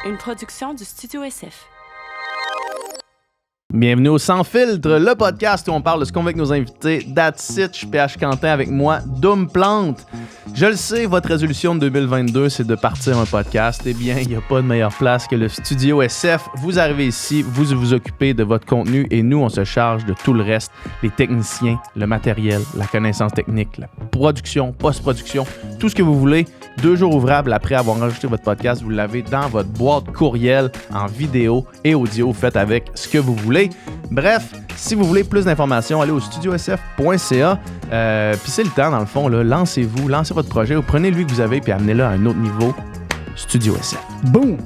une production du Studio SF. Bienvenue au Sans Filtre, le podcast où on parle de ce qu'on veut avec nos invités. That's it, je suis PH Quentin avec moi, Doom Plante. Je le sais, votre résolution de 2022, c'est de partir un podcast. Eh bien, il n'y a pas de meilleure place que le Studio SF. Vous arrivez ici, vous occupez de votre contenu et nous, on se charge de tout le reste. Les techniciens, le matériel, la connaissance technique, la production, post-production, tout ce que vous voulez. 2 jours ouvrables après avoir enregistré votre podcast, vous l'avez dans votre boîte courriel en vidéo et audio. Vous faites avec ce que vous voulez. Bref, si vous voulez plus d'informations, allez au studiosf.ca. Puis c'est le temps, dans le fond, là, lancez-vous, lancez votre projet, ou prenez lui que vous avez puis amenez-le à un autre niveau. Studio SF. Boum!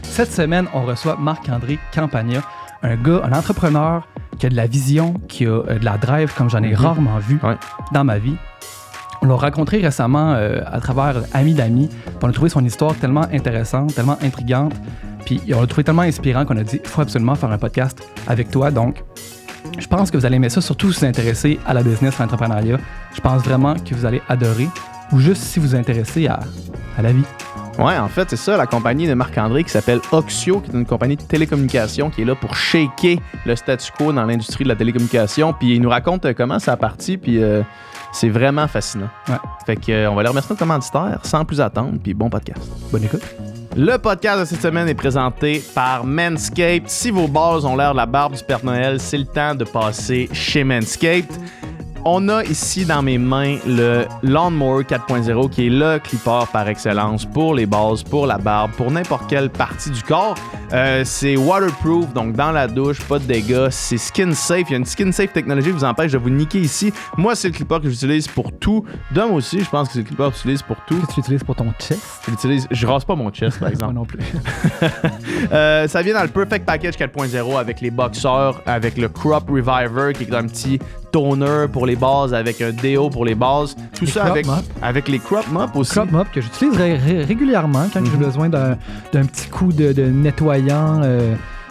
Cette semaine, on reçoit Marc-André Campagna, un gars, un entrepreneur qui a de la vision, qui a de la drive comme j'en ai rarement vu dans ma vie. On l'a rencontré récemment à travers Amis d'amis. On a trouvé son histoire tellement intéressante, tellement intrigante. Puis on l'a trouvé tellement inspirant qu'on a dit il faut absolument faire un podcast avec toi. Donc, je pense que vous allez aimer ça, surtout si vous vous intéressez à la business, à l'entrepreneuriat. Je pense vraiment que vous allez adorer. Ou juste si vous vous intéressez à la vie. Ouais, en fait, c'est ça, la compagnie de Marc-André qui s'appelle Oxio, qui est une compagnie de télécommunications qui est là pour shaker le statu quo dans l'industrie de la télécommunication. Puis il nous raconte comment ça a parti, puis c'est vraiment fascinant. Ouais. Fait que on va leur remercier notre commanditaire sans plus attendre, puis bon podcast. Bonne écoute. Le podcast de cette semaine est présenté par Manscaped. Si vos balls ont l'air de la barbe du Père Noël, c'est le temps de passer chez Manscaped. On a ici dans mes mains le Lawnmower 4.0 qui est le clipper par excellence pour les balls, pour la barbe, pour n'importe quelle partie du corps. C'est waterproof, donc dans la douche, pas de dégâts. C'est skin safe. Il y a une skin safe technologie qui vous empêche de vous niquer ici. Moi, c'est le clipper que j'utilise pour tout. Dom aussi, je pense que c'est le clipper que tu utilises pour tout. Qu'est-ce que tu utilises pour ton chest? Je rase pas mon chest, par exemple. Moi non plus. Ça vient dans le Perfect Package 4.0 avec les boxeurs, avec le Crop Reviver qui est un petit toner pour les bases, avec un déo pour les bases. Tout les ça avec les Crop Mop aussi. Crop Mop que j'utilise régulièrement quand j'ai besoin d'un petit coup de nettoyant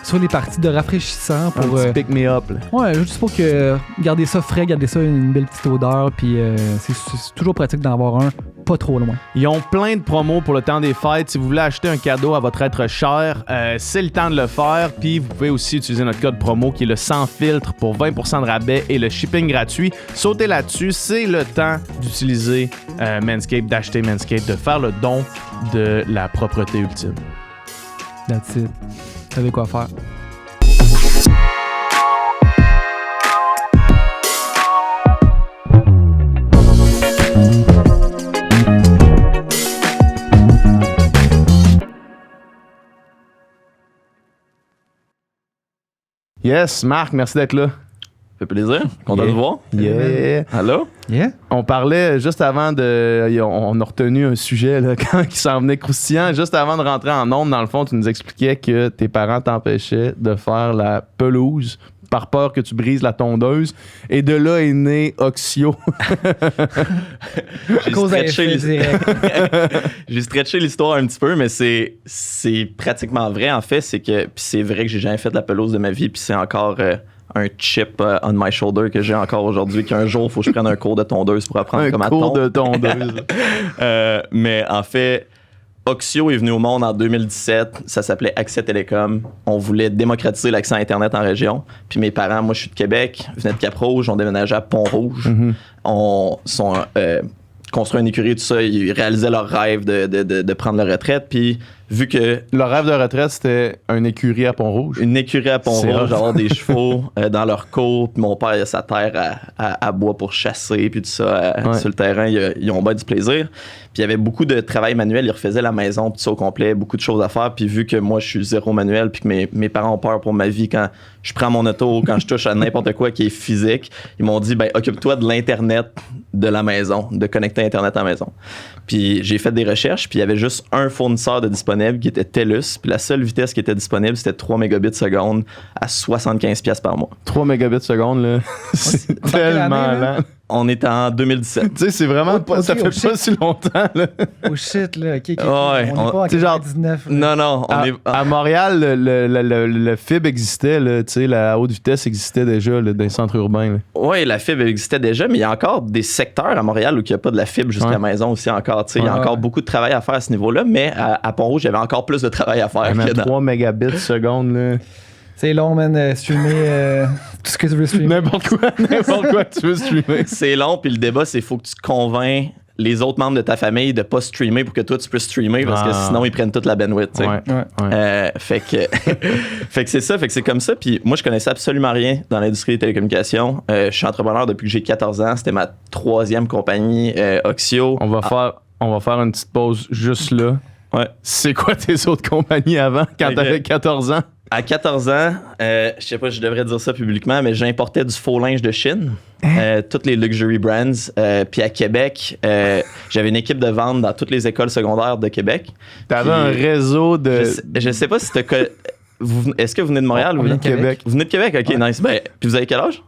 sur les parties de rafraîchissant. Pour, un petit pick-me-up. Ouais, juste pour que garder ça frais, garder ça une belle petite odeur. Puis c'est toujours pratique d'en avoir un pas trop loin. Ils ont plein de promos pour le temps des fêtes. Si vous voulez acheter un cadeau à votre être cher, c'est le temps de le faire. Puis vous pouvez aussi utiliser notre code promo qui est le Sans Filtre pour 20% de rabais et le shipping gratuit. Sautez là-dessus, c'est le temps d'utiliser Manscaped, d'acheter Manscaped, de faire le don de la propreté ultime. That's it. Vous savez quoi faire. Yes, Marc, merci d'être là. Ça fait plaisir. Content de voir. Yeah. Allô? Yeah. On parlait juste avant de... On a retenu un sujet là, qui s'en venait croustillant. Juste avant de rentrer en ondes, dans le fond, tu nous expliquais que tes parents t'empêchaient de faire la pelouse par peur que tu brises la tondeuse. Et de là est né Oxio. J'ai stretché l'histoire un petit peu, mais c'est pratiquement vrai, en fait. C'est que c'est vrai que j'ai jamais fait de la pelouse de ma vie, puis c'est encore un chip on my shoulder que j'ai encore aujourd'hui, qu'un jour, il faut que je prenne un cours de tondeuse pour apprendre comment tondre. Un cours de tondeuse. Mais en fait... Oxio est venu au monde en 2017. Ça s'appelait Accès Télécom. On voulait démocratiser l'accès à Internet en région. Puis mes parents, moi je suis de Québec, venaient de Cap-Rouge, ont déménagé à Pont-Rouge. Mm-hmm. On sont construit une écurie, tout ça. Ils réalisaient leur rêve de prendre leur retraite. Puis vu que... Leur rêve de retraite, c'était une écurie à Pont-Rouge. Une écurie à Pont-Rouge, avoir des chevaux dans leur cour. Puis mon père, il a sa terre à bois pour chasser. Puis tout ça, sur le terrain, ils ont bien du plaisir. Puis il y avait beaucoup de travail manuel. Ils refaisaient la maison, tout ça au complet, beaucoup de choses à faire. Puis vu que moi, je suis zéro manuel, puis que mes parents ont peur pour ma vie quand je prends mon auto, quand je touche à n'importe quoi qui est physique, ils m'ont dit, ben occupe-toi de l'Internet de la maison, de connecter Internet à la maison. Puis j'ai fait des recherches, puis il y avait juste un fournisseur de disponible qui était TELUS. Puis la seule vitesse qui était disponible, c'était 3 mégabits seconde à 75$ par mois. 3 mégabits seconde, là, c'est tellement lent. On est en 2017. Tu sais, c'est vraiment pas. Ça fait pas si longtemps, là. Oh shit, là. OK. Ouais, on est pas en c'est genre- 99. Non, on est. À Montréal, le FIB existait, là, tu sais, la haute vitesse existait déjà là, dans les centres urbains. Là. Oui, la fibre existait déjà, mais il y a encore des secteurs à Montréal où il n'y a pas de la fibre jusqu'à la maison aussi encore. Il y a encore beaucoup de travail à faire à ce niveau-là, mais à Pont-Rouge, il y avait encore plus de travail à faire. Même 3 mégabits seconde, là. C'est long, man, streamer tout ce que tu veux streamer. N'importe quoi que tu veux streamer. C'est long, puis le débat, c'est qu'il faut que tu convainques les autres membres de ta famille de pas streamer pour que toi, tu puisses streamer, parce que sinon, ils prennent toute la bandwidth. Tu sais. Fait que c'est ça, fait que c'est comme ça. Puis moi, je connaissais absolument rien dans l'industrie des télécommunications. Je suis entrepreneur depuis que j'ai 14 ans. C'était ma 3e compagnie, Oxio. On va faire une petite pause juste là. Ouais. C'est quoi tes autres compagnies avant, quand t'avais 14 ans? À 14 ans, je sais pas, je devrais dire ça publiquement, mais j'importais du faux linge de Chine, toutes les luxury brands. Puis à Québec, j'avais une équipe de vente dans toutes les écoles secondaires de Québec. T'avais un réseau de... Je sais pas si est-ce que vous venez de Montréal ou vient de Québec? Vous venez de Québec? OK, nice. Ben, puis vous avez quel âge?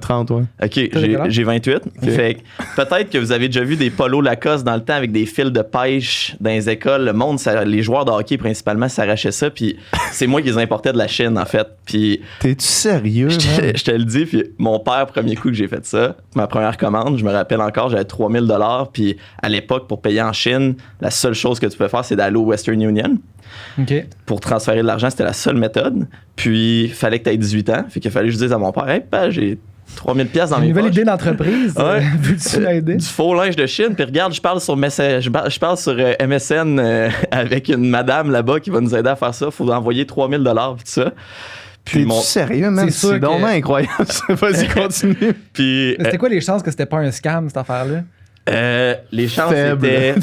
30, ouais. OK, j'ai 28. Okay. Fait que peut-être que vous avez déjà vu des polos Lacoste dans le temps avec des fils de pêche dans les écoles. Le monde, les joueurs de hockey principalement, s'arrachaient ça. Puis c'est moi qui les importais de la Chine, en fait. Puis t'es-tu sérieux? Je te le dis. Puis mon père, premier coup que j'ai fait ça, ma première commande, je me rappelle encore, j'avais 3000 $. Puis à l'époque, pour payer en Chine, la seule chose que tu pouvais faire, c'est d'aller au Western Union. Okay. Pour transférer de l'argent, c'était la seule méthode. Puis, il fallait que tu aies 18 ans. Fait qu'il fallait que je dise à mon père, hey, j'ai 3000 $ dans mes poches. Une nouvelle idée d'entreprise. Veux-tu m'aider? Du faux linge de Chine. Puis regarde, je parle sur MSN avec une madame là-bas qui va nous aider à faire ça. Faut envoyer 3000 $, puis tout ça. Puis t'es-tu sérieux, man? C'est donc incroyable. Vas-y, continue. Puis, c'était quoi les chances que c'était pas un scam, cette affaire-là? Les chances étaient...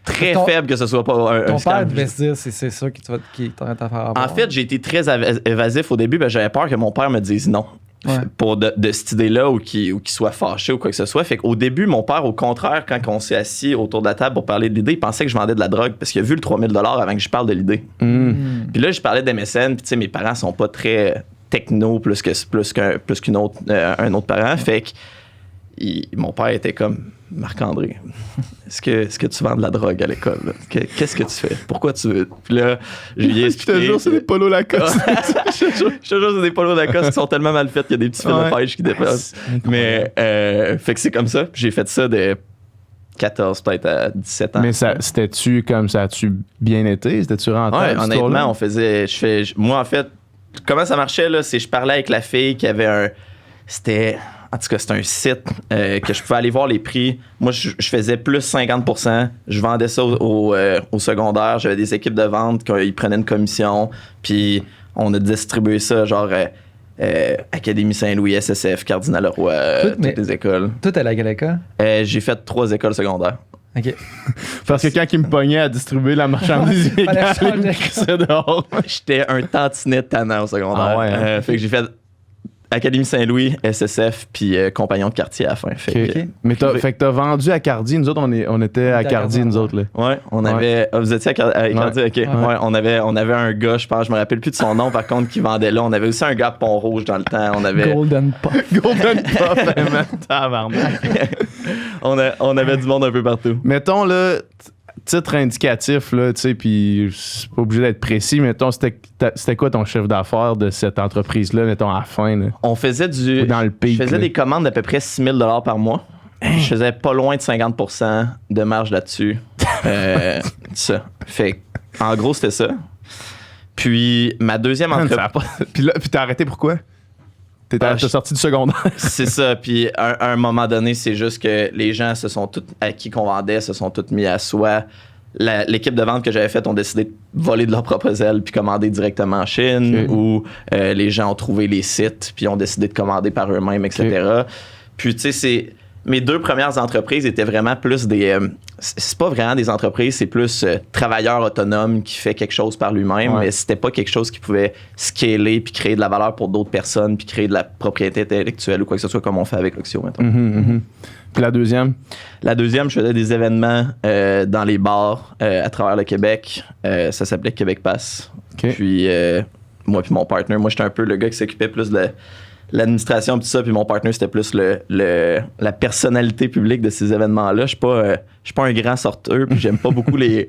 très faible que ce soit pas un ton scam. Père devait se dire, c'est ça qui est en train de faire avoir. En fait, j'ai été très évasif au début. J'avais peur que mon père me dise non. Pour de cette idée-là ou qu'il soit fâché ou quoi que ce soit. Fait qu'au début, mon père, au contraire, quand on s'est assis autour de la table pour parler de l'idée, il pensait que je vendais de la drogue parce qu'il a vu le 3000 $ avant que je parle de l'idée. Puis là, je parlais d'MSN, puis tu sais, mes parents sont pas très techno plus qu'un autre parent. Fait que mon père était comme... Marc-André, est-ce que tu vends de la drogue à l'école? Là? Qu'est-ce que tu fais? Pourquoi tu veux? Puis là, je lui ai expliqué. Je te jure, c'est des polos Lacoste. Je te jure, c'est des polos Lacoste qui sont tellement mal faits qu'il y a des petits fils de pêche qui dépassent. Mais, fait que c'est comme ça. Puis j'ai fait ça de 14 peut-être à 17 ans. Mais c'était-tu comme ça? As-tu bien été? C'était-tu rentable? Ouais, honnêtement, on faisait... moi, en fait, comment ça marchait, là, c'est je parlais avec la fille qui avait un... En tout cas, c'était un site que je pouvais aller voir les prix. Moi, je faisais plus 50%. Je vendais ça au secondaire. J'avais des équipes de vente qui prenaient une commission. Puis, on a distribué ça, genre Académie Saint-Louis, SSF, Cardinal-Leroy, toutes les écoles. Toi, t'es à quelle école? J'ai fait 3 écoles secondaires. OK. Parce que quand il me pognait à distribuer la marchandise illégale, il me crissait dehors. J'étais un tantinet tannant au secondaire. Ah ouais, hein? Fait que j'ai fait Académie Saint-Louis, SSF, puis Compagnon de quartier à la fin. Mais fait que t'as vendu à Cardi. Nous autres, on était à Cardi, nous autres. Là. Ouais, on avait... vous étiez à Cardi? OK. Ouais, on avait un gars, je pense, je me rappelle plus de son nom, par contre, qui vendait là. On avait aussi un gars à Pont-Rouge dans le temps. On avait... Golden Pop. Golden Pop, man. Tabarnak. On avait du monde un peu partout. Mettons, là... Titre indicatif, là, tu sais, puis c'est pas obligé d'être précis, mettons, c'était quoi ton chiffre d'affaires de cette entreprise-là, mettons, à la fin? Là? On faisait dans le pic, je faisais des commandes d'à peu près 6 000 $ par mois. Je faisais pas loin de 50% de marge là-dessus. Ça. Fait en gros, c'était ça. Puis, ma deuxième entreprise... Puis t'as arrêté pourquoi? T'as sorti du secondaire. C'est ça. Puis à un moment donné, c'est juste que les gens à qui qu'on vendait se sont tous mis à soi. L'équipe de vente que j'avais faite ont décidé de voler de leurs propres ailes puis commander directement en Chine. Ou les gens ont trouvé les sites puis ont décidé de commander par eux-mêmes, etc. Puis tu sais, mes 2 premières entreprises étaient vraiment plus des... c'est pas vraiment des entreprises, c'est plus travailleur autonome qui fait quelque chose par lui-même, mais c'était pas quelque chose qui pouvait scaler puis créer de la valeur pour d'autres personnes puis créer de la propriété intellectuelle ou quoi que ce soit comme on fait avec Oxio, maintenant. Puis la deuxième? La deuxième, je faisais des événements dans les bars à travers le Québec. Ça s'appelait Québec Pass. Puis moi puis mon partner, moi j'étais un peu le gars qui s'occupait plus de l'administration tout ça, puis mon partenaire, c'était plus la personnalité publique de ces événements-là. Je suis pas un grand sorteur, puis j'aime pas beaucoup les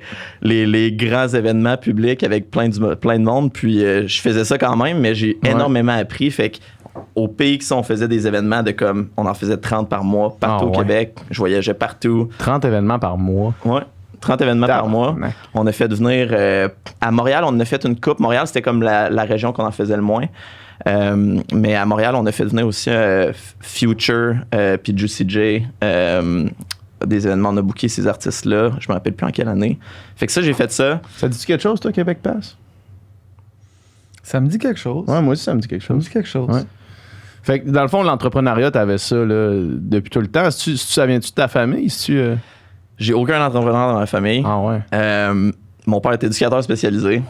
grands événements publics avec plein de monde, puis je faisais ça quand même, mais j'ai énormément appris, fait que au PX, on faisait des événements de comme, on en faisait 30 par mois partout au Québec. Je voyageais partout. 30 événements par mois? Ouais. 30 événements par mois. On a fait venir... à Montréal, on a fait une coupe. Montréal, c'était comme la région qu'on en faisait le moins. Mais à Montréal, on a fait venir aussi Future puis Juicy J. Des événements, on a booké ces artistes-là. Je me rappelle plus en quelle année. Fait que ça, j'ai fait ça. Ça te dit quelque chose, toi, Québec Pass? Ça me dit quelque chose. Ouais, moi aussi, ça me dit quelque chose. Ça me dit quelque chose. Ouais. Fait que dans le fond, l'entrepreneuriat, t'avais ça là, depuis tout le temps. Ça vient-tu de ta famille? J'ai aucun entrepreneur dans ma famille. Ah ouais. Mon père est éducateur spécialisé.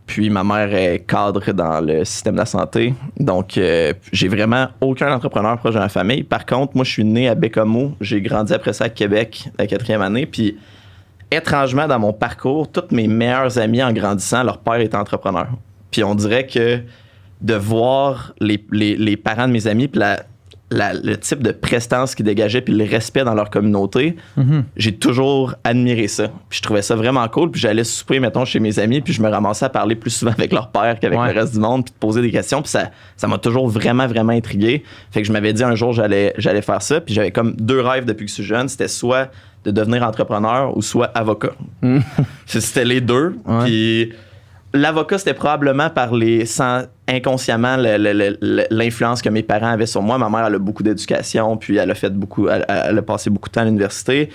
Puis ma mère est cadre dans le système de la santé. Donc, j'ai vraiment aucun entrepreneur proche de ma famille. Par contre, moi, je suis né à Bécomo. J'ai grandi après ça à Québec, la 4e année. Puis, étrangement, dans mon parcours, tous mes meilleurs amis en grandissant, leur père était entrepreneur. Puis, on dirait que de voir les parents de mes amis, puis le type de prestance qu'ils dégageaient, puis le respect dans leur communauté, j'ai toujours admiré ça. Puis je trouvais ça vraiment cool. Puis j'allais souper, mettons, chez mes amis, puis je me ramassais à parler plus souvent avec leur père qu'avec le reste du monde, puis de poser des questions. Puis ça m'a toujours vraiment, vraiment intrigué. Fait que je m'avais dit un jour, j'allais faire ça. Puis j'avais comme 2 rêves depuis que je suis jeune. C'était soit de devenir entrepreneur ou soit avocat. C'était les 2. Ouais. Puis... L'avocat, c'était probablement inconsciemment l'influence que mes parents avaient sur moi. Ma mère, elle a beaucoup d'éducation, puis elle a passé beaucoup de temps à l'université.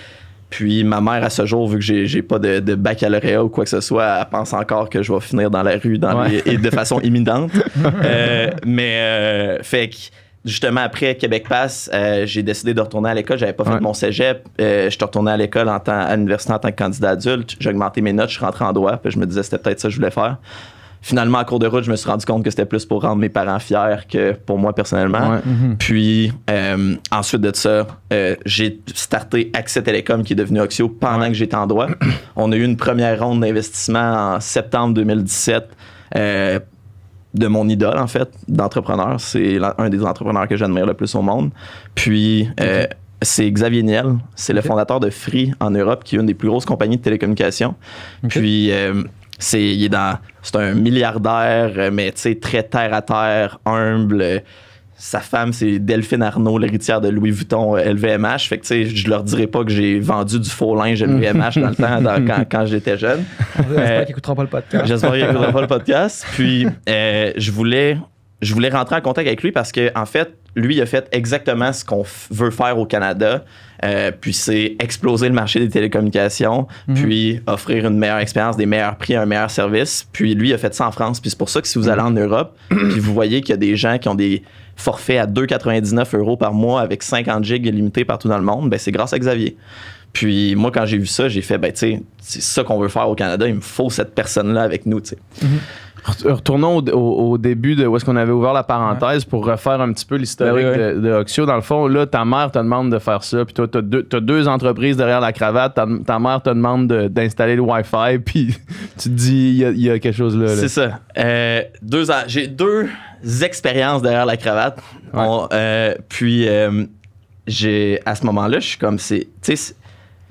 Puis ma mère, à ce jour, vu que j'ai pas de baccalauréat ou quoi que ce soit, elle pense encore que je vais finir dans la rue et de façon imminente. Fait que justement, après Québec Pass, j'ai décidé de retourner à l'école. J'avais pas fait mon cégep. Je suis retourné à l'école à l'université en tant que candidat adulte. J'ai augmenté mes notes, je suis rentré en droit. Puis je me disais c'était peut-être ça que je voulais faire. Finalement, à cours de route, je me suis rendu compte que c'était plus pour rendre mes parents fiers que pour moi personnellement. Puis ensuite de ça, j'ai starté Accès Télécom qui est devenu Oxio pendant que j'étais en droit. On a eu une première ronde d'investissement en septembre 2017. De mon idole, en fait, d'entrepreneur. C'est un des entrepreneurs que j'admire le plus au monde. Puis, c'est Xavier Niel. C'est le fondateur de Free en Europe, qui est une des plus grosses compagnies de télécommunications. Puis, c'est un milliardaire, mais tu sais, très terre-à-terre, humble. Sa femme, c'est Delphine Arnaud, l'héritière de Louis Vuitton LVMH. Fait que, tu sais, je leur dirais pas que j'ai vendu du faux linge LVMH dans le temps, quand j'étais jeune. J'espère qu'ils n'écouteront pas le podcast. J'espère qu'ils n'écouteront pas le podcast. Puis, je voulais rentrer en contact avec lui parce que, en fait, lui, il a fait exactement ce qu'on veut faire au Canada. Puis, c'est exploser le marché des télécommunications, puis offrir une meilleure expérience, des meilleurs prix, un meilleur service. Puis, lui, il a fait ça en France. Puis, c'est pour ça que si vous allez en Europe, puis vous voyez qu'il y a des gens qui ont des forfaits à 2,99 € par mois avec 50 gigs illimités partout dans le monde, ben c'est grâce à Xavier. Puis, moi, quand j'ai vu ça, j'ai fait, ben, tu sais, c'est ça qu'on veut faire au Canada. Il me faut cette personne-là avec nous, tu sais. Retournons au début de où est-ce qu'on avait ouvert la parenthèse pour refaire un petit peu l'historique de Oxio. Dans le fond, là, ta mère te demande de faire ça, puis toi, t'as 2 entreprises derrière la cravate. Ta mère te demande d'installer le Wi-Fi, puis tu te dis, il y a quelque chose là. C'est ça. J'ai 2 expériences derrière la cravate. Puis, à ce moment-là, je suis comme,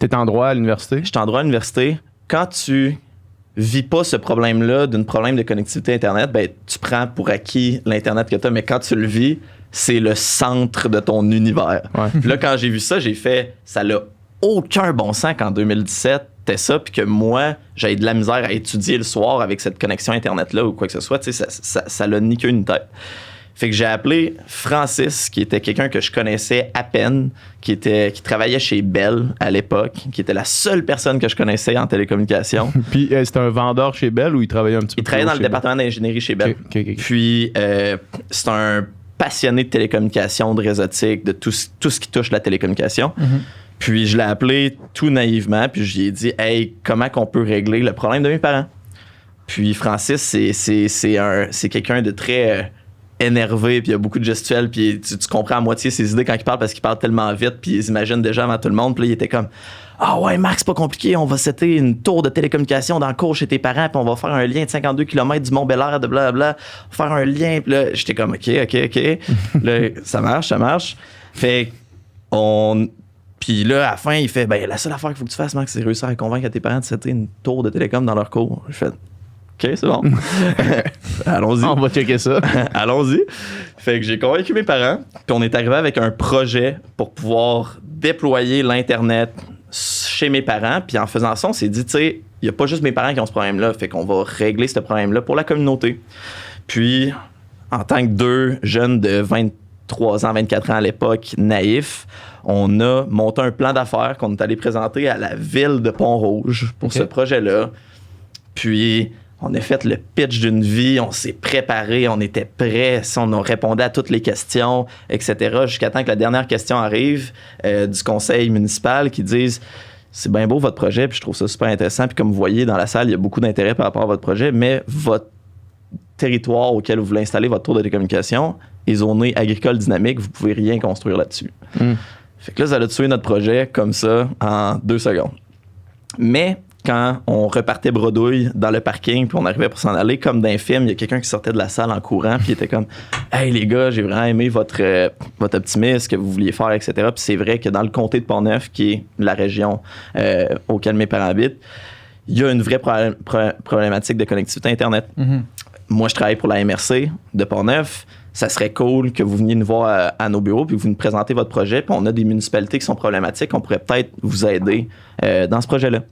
T'es en droit à l'université? Je suis en droit à l'université. Quand tu vis pas ce problème-là d'un problème de connectivité Internet, ben, tu prends pour acquis l'Internet que tu as, mais quand tu le vis, c'est le centre de ton univers. Là, quand j'ai vu ça, j'ai fait, ça n'a aucun bon sens qu'en 2017, t'es ça, puis que moi, j'avais de la misère à étudier le soir avec cette connexion Internet-là ou quoi que ce soit. Tu sais, ça l'a ni queue ni tête. Fait que j'ai appelé Francis, qui était quelqu'un que je connaissais à peine, qui travaillait chez Bell à l'époque, qui était la seule personne que je connaissais en télécommunication. Puis c'était un vendeur chez Bell ou il travaillait un petit peu? Il travaillait dans le département d'ingénierie chez Bell. Okay. Puis c'est un passionné de télécommunication, de réseautique, de tout ce qui touche la télécommunication. Puis je l'ai appelé tout naïvement, puis je lui ai dit « Hey, comment qu'on peut régler le problème de mes parents? » Puis Francis, c'est quelqu'un de très... énervé, puis il y a beaucoup de gestuels, puis tu comprends à moitié ses idées quand il parle parce qu'il parle tellement vite, puis il s'imagine déjà avant tout le monde, puis là, il était comme Ah ouais, Marc, c'est pas compliqué, on va setter une tour de télécommunication dans le cours chez tes parents, puis on va faire un lien de 52 km du Mont-Bel-Air, de blablabla, faire un lien, puis là, j'étais comme, OK. Là, ça marche. Fait Puis là, à la fin, il fait, ben la seule affaire qu'il faut que tu fasses, Marc, c'est réussir à convaincre tes parents de setter une tour de télécom dans leur cours. Je fais, OK, c'est bon. Allons-y. On va checker ça. Allons-y. Fait que j'ai convaincu mes parents, puis on est arrivé avec un projet pour pouvoir déployer l'Internet chez mes parents. Puis en faisant ça, on s'est dit, tu sais, il n'y a pas juste mes parents qui ont ce problème-là, fait qu'on va régler ce problème-là pour la communauté. Puis, en tant que deux jeunes de 23 ans, 24 ans à l'époque, naïfs, on a monté un plan d'affaires qu'on est allé présenter à la ville de Pont-Rouge pour ce projet-là. Puis, on a fait le pitch d'une vie, on s'est préparé, on était prêts, on a répondu à toutes les questions, etc. Jusqu'à temps que la dernière question arrive du conseil municipal qui disent « C'est bien beau votre projet, puis je trouve ça super intéressant. Puis comme vous voyez dans la salle, il y a beaucoup d'intérêt par rapport à votre projet, mais votre territoire auquel vous voulez installer votre tour de télécommunication est zoné agricole dynamique, vous pouvez rien construire là-dessus. Fait que là, ça a tué notre projet comme ça en 2 secondes. Mais quand on repartait bredouille dans le parking puis on arrivait pour s'en aller, comme dans un film, il y a quelqu'un qui sortait de la salle en courant puis il était comme « Hey les gars, j'ai vraiment aimé votre optimisme, ce que vous vouliez faire, etc. » Puis c'est vrai que dans le comté de Pont-Neuf, qui est la région auquel mes parents habitent, il y a une vraie problématique de connectivité Internet. Moi, je travaille pour la MRC de Pont-Neuf. Ça serait cool que vous veniez nous voir à nos bureaux puis vous nous présentez votre projet. Puis on a des municipalités qui sont problématiques. On pourrait peut-être vous aider dans ce projet-là.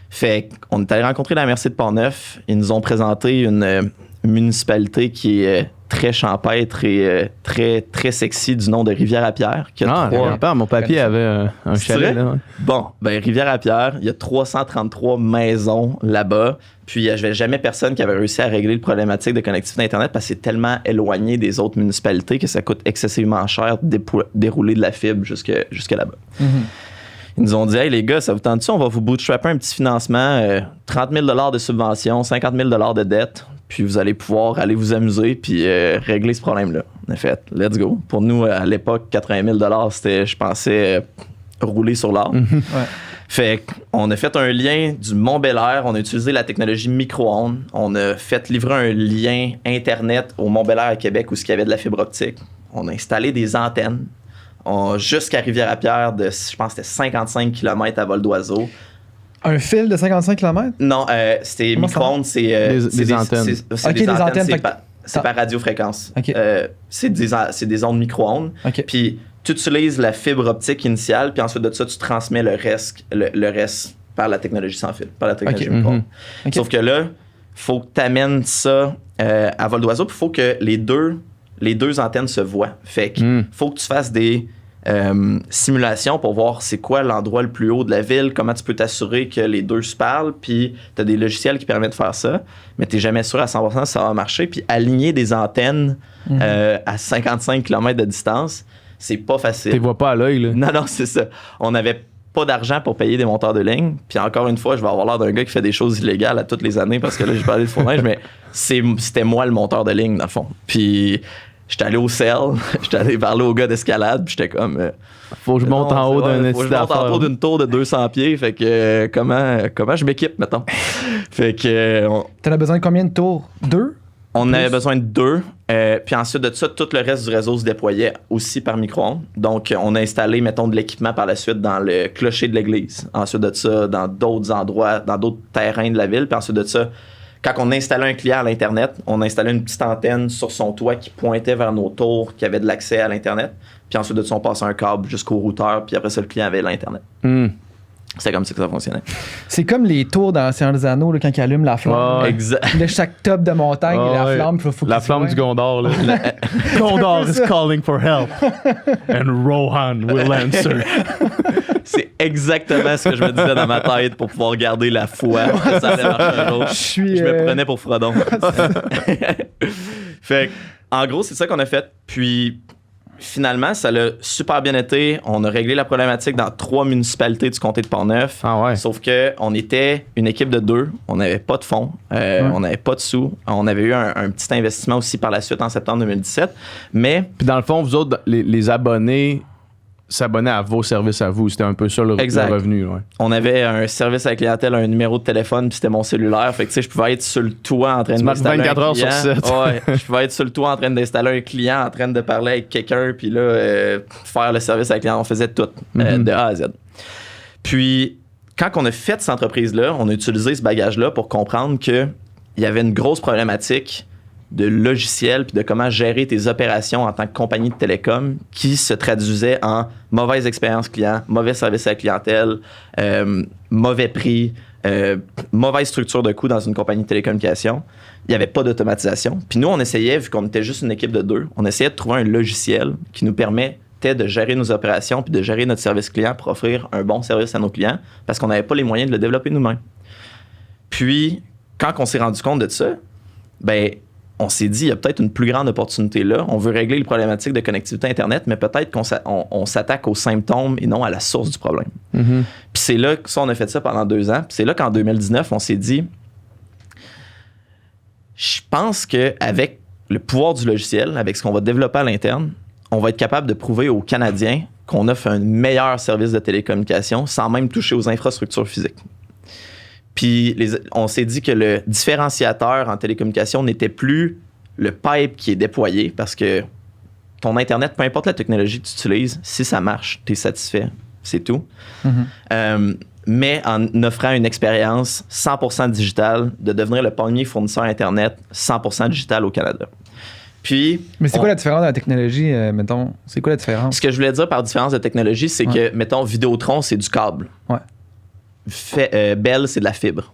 Fait qu'on est allé rencontrer la MRC de Pont-Neuf. Ils nous ont présenté une municipalité qui est très champêtre et très, très sexy du nom de Rivière-à-Pierre. Rivière-à-Pierre, mon papy avait un chalet là. Bon, ben Rivière-à-Pierre, il y a 333 maisons là-bas. Puis il n'y avait jamais personne qui avait réussi à régler le problématique de connectivité Internet parce que c'est tellement éloigné des autres municipalités que ça coûte excessivement cher de dérouler de la fibre jusque là-bas. Ils nous ont dit « Hey les gars, ça vous tente-tu? On va vous bootstrapper un petit financement, 30 000 $ de subvention, 50 000 $ de dette, puis vous allez pouvoir aller vous amuser puis régler ce problème-là. » On a fait « Let's go ». Pour nous, à l'époque, 80 000 $, c'était, je pensais, rouler sur l'or. Fait qu'on a fait un lien du Mont-Bel-Air, on a utilisé la technologie micro-ondes, on a fait livrer un lien Internet au Mont-Bel-Air à Québec où il y avait de la fibre optique. On a installé des antennes jusqu'à Rivière-à-Pierre de, je pense que c'était 55 km à vol d'oiseau. Un fil de 55 km? Non, c'était micro-ondes, c'est des antennes. C'est des antennes, c'est par radiofréquence. C'est des ondes micro-ondes. Puis tu utilises la fibre optique initiale, puis ensuite de ça, tu transmets le reste par la technologie sans fil, par la technologie micro-ondes. Sauf que là, il faut que tu amènes ça à vol d'oiseau, puis il faut que les deux antennes se voient. Fait qu'il faut que tu fasses des simulations pour voir c'est quoi l'endroit le plus haut de la ville, comment tu peux t'assurer que les deux se parlent, puis tu as des logiciels qui permettent de faire ça, mais tu n'es jamais sûr à 100% si ça va marcher. Puis aligner des antennes à 55 km de distance, c'est pas facile. Tu les vois pas à l'œil, là. Non, c'est ça. On n'avait pas d'argent pour payer des monteurs de ligne. Puis encore une fois, je vais avoir l'air d'un gars qui fait des choses illégales à toutes les années parce que là, j'ai parlé de fournage, mais c'était moi le monteur de ligne, dans le fond. Puis j'étais allé au CEL, j'étais allé parler au gars d'escalade, puis j'étais comme... faut que je monte en haut d'un faut que je monte en haut d'une tour de 200 pieds, fait que comment je m'équipe, mettons? Fait que... T'en as besoin de combien de tours? 2? On avait besoin de 2. Puis ensuite de ça, tout le reste du réseau se déployait aussi par micro-ondes. Donc, on a installé, mettons, de l'équipement par la suite dans le clocher de l'église. Ensuite de ça, dans d'autres endroits, dans d'autres terrains de la ville. Puis ensuite de ça, quand on installait un client à l'Internet, on installait une petite antenne sur son toit qui pointait vers nos tours qui avaient de l'accès à l'Internet. Puis ensuite de ça, on passait un câble jusqu'au routeur. Puis après ça, le client avait l'Internet. C'est comme ça que ça fonctionnait. C'est comme les tours dans le Seigneur des Anneaux, là, quand ils allument la flamme. Exact. De chaque top de montagne, et la flamme, faut la flamme du Gondor. Là. Gondor is calling for help. And Rohan will answer. C'est exactement ce que je me disais dans ma tête pour pouvoir garder la foi que ça allait marcher un jour. Je me prenais pour Frodon. Fait en gros, c'est ça qu'on a fait. Puis finalement, ça l'a super bien été. On a réglé la problématique dans 3 municipalités du comté de Pont-Neuf. Sauf qu'on était une équipe de 2. On n'avait pas de fonds. On n'avait pas de sous. On avait eu un petit investissement aussi par la suite en septembre 2017. Mais... Puis dans le fond, vous autres, les abonnés... s'abonnaient à vos services à vous. C'était un peu ça le revenu. Ouais. On avait un service à la clientèle, un numéro de téléphone, puis c'était mon cellulaire. Fait que tu sais, je pouvais être sur le toit en train d'installer 24 heures sur 7. Ouais, je pouvais être sur le toit en train d'installer un client, en train de parler avec quelqu'un, puis là, faire le service à la clientèle. On faisait tout, de A à Z. Puis, quand on a fait cette entreprise-là, on a utilisé ce bagage-là pour comprendre qu'il y avait une grosse problématique de logiciel puis de comment gérer tes opérations en tant que compagnie de télécom qui se traduisait en mauvaise expérience client, mauvais service à la clientèle, mauvais prix, mauvaise structure de coût dans une compagnie de télécommunications. Il n'y avait pas d'automatisation. Puis nous, on essayait, vu qu'on était juste une équipe de 2, on essayait de trouver un logiciel qui nous permettait de gérer nos opérations puis de gérer notre service client pour offrir un bon service à nos clients parce qu'on n'avait pas les moyens de le développer nous-mêmes. Puis, quand on s'est rendu compte de ça, ben on s'est dit, il y a peut-être une plus grande opportunité là. On veut régler les problématiques de connectivité Internet, mais peut-être qu'on s'attaque aux symptômes et non à la source du problème. Puis c'est là que on a fait ça pendant 2 ans. Puis c'est là qu'en 2019, on s'est dit, je pense qu'avec le pouvoir du logiciel, avec ce qu'on va développer à l'interne, on va être capable de prouver aux Canadiens qu'on offre un meilleur service de télécommunication sans même toucher aux infrastructures physiques. Puis on s'est dit que le différenciateur en télécommunication n'était plus le pipe qui est déployé parce que ton Internet, peu importe la technologie que tu utilises, si ça marche, tu es satisfait, c'est tout. Mais en offrant une expérience 100% digitale, de devenir le premier fournisseur Internet 100% digital au Canada. Puis, mais c'est quoi la différence de la technologie, mettons? C'est quoi la différence? Ce que je voulais dire par différence de technologie, c'est que, mettons, Vidéotron, c'est du câble. Ouais. Bell, c'est de la fibre.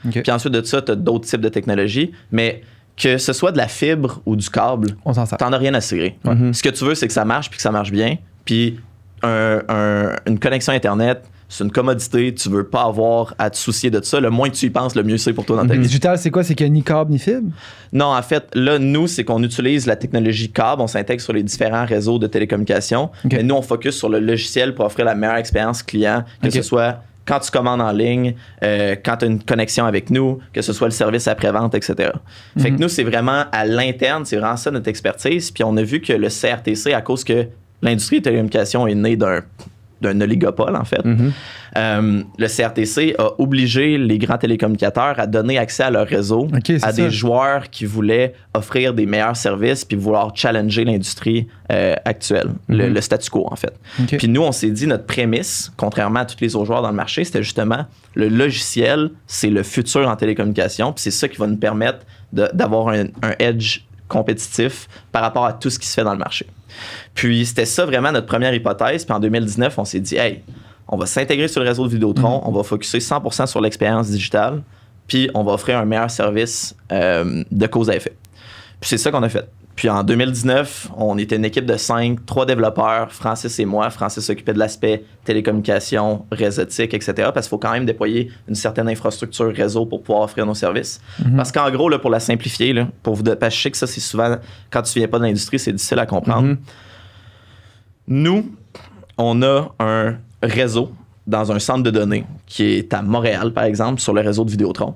Okay. Puis ensuite de ça, tu as d'autres types de technologies, mais que ce soit de la fibre ou du câble, t'en as rien à cirer. Ce que tu veux, c'est que ça marche puis que ça marche bien. Puis une connexion Internet, c'est une commodité, tu veux pas avoir à te soucier de ça. Le moins que tu y penses, le mieux c'est pour toi dans ta vie. Digital, c'est quoi? C'est qu'il n'y a ni câble ni fibre? Non, en fait, là, nous, c'est qu'on utilise la technologie câble, on s'intègre sur les différents réseaux de télécommunications, mais nous, on focus sur le logiciel pour offrir la meilleure expérience client, que ce soit quand tu commandes en ligne, quand tu as une connexion avec nous, que ce soit le service après-vente, etc. Fait que nous, c'est vraiment à l'interne, c'est vraiment ça notre expertise. Puis on a vu que le CRTC, à cause que l'industrie de télécommunications est née d'un oligopole, en fait, le CRTC a obligé les grands télécommunicateurs à donner accès à leur réseau à des joueurs qui voulaient offrir des meilleurs services puis vouloir challenger l'industrie actuelle, le statu quo, en fait. Puis nous, on s'est dit, notre prémisse, contrairement à tous les autres joueurs dans le marché, c'était justement le logiciel, c'est le futur en télécommunication, puis c'est ça qui va nous permettre d'avoir un edge compétitif par rapport à tout ce qui se fait dans le marché. Puis c'était ça vraiment notre première hypothèse. Puis en 2019, on s'est dit, hey, on va s'intégrer sur le réseau de Vidéotron, on va focusser 100% sur l'expérience digitale, puis on va offrir un meilleur service de cause à effet. Puis c'est ça qu'on a fait. Puis en 2019, on était une équipe de 5, 3 développeurs, Francis et moi. Francis s'occupait de l'aspect télécommunication, réseautique, etc. Parce qu'il faut quand même déployer une certaine infrastructure réseau pour pouvoir offrir nos services. Parce qu'en gros, là, pour la simplifier, là, parce que je sais que ça, c'est souvent, quand tu viens pas de l'industrie, c'est difficile à comprendre. Nous, on a un réseau dans un centre de données qui est à Montréal, par exemple, sur le réseau de Vidéotron.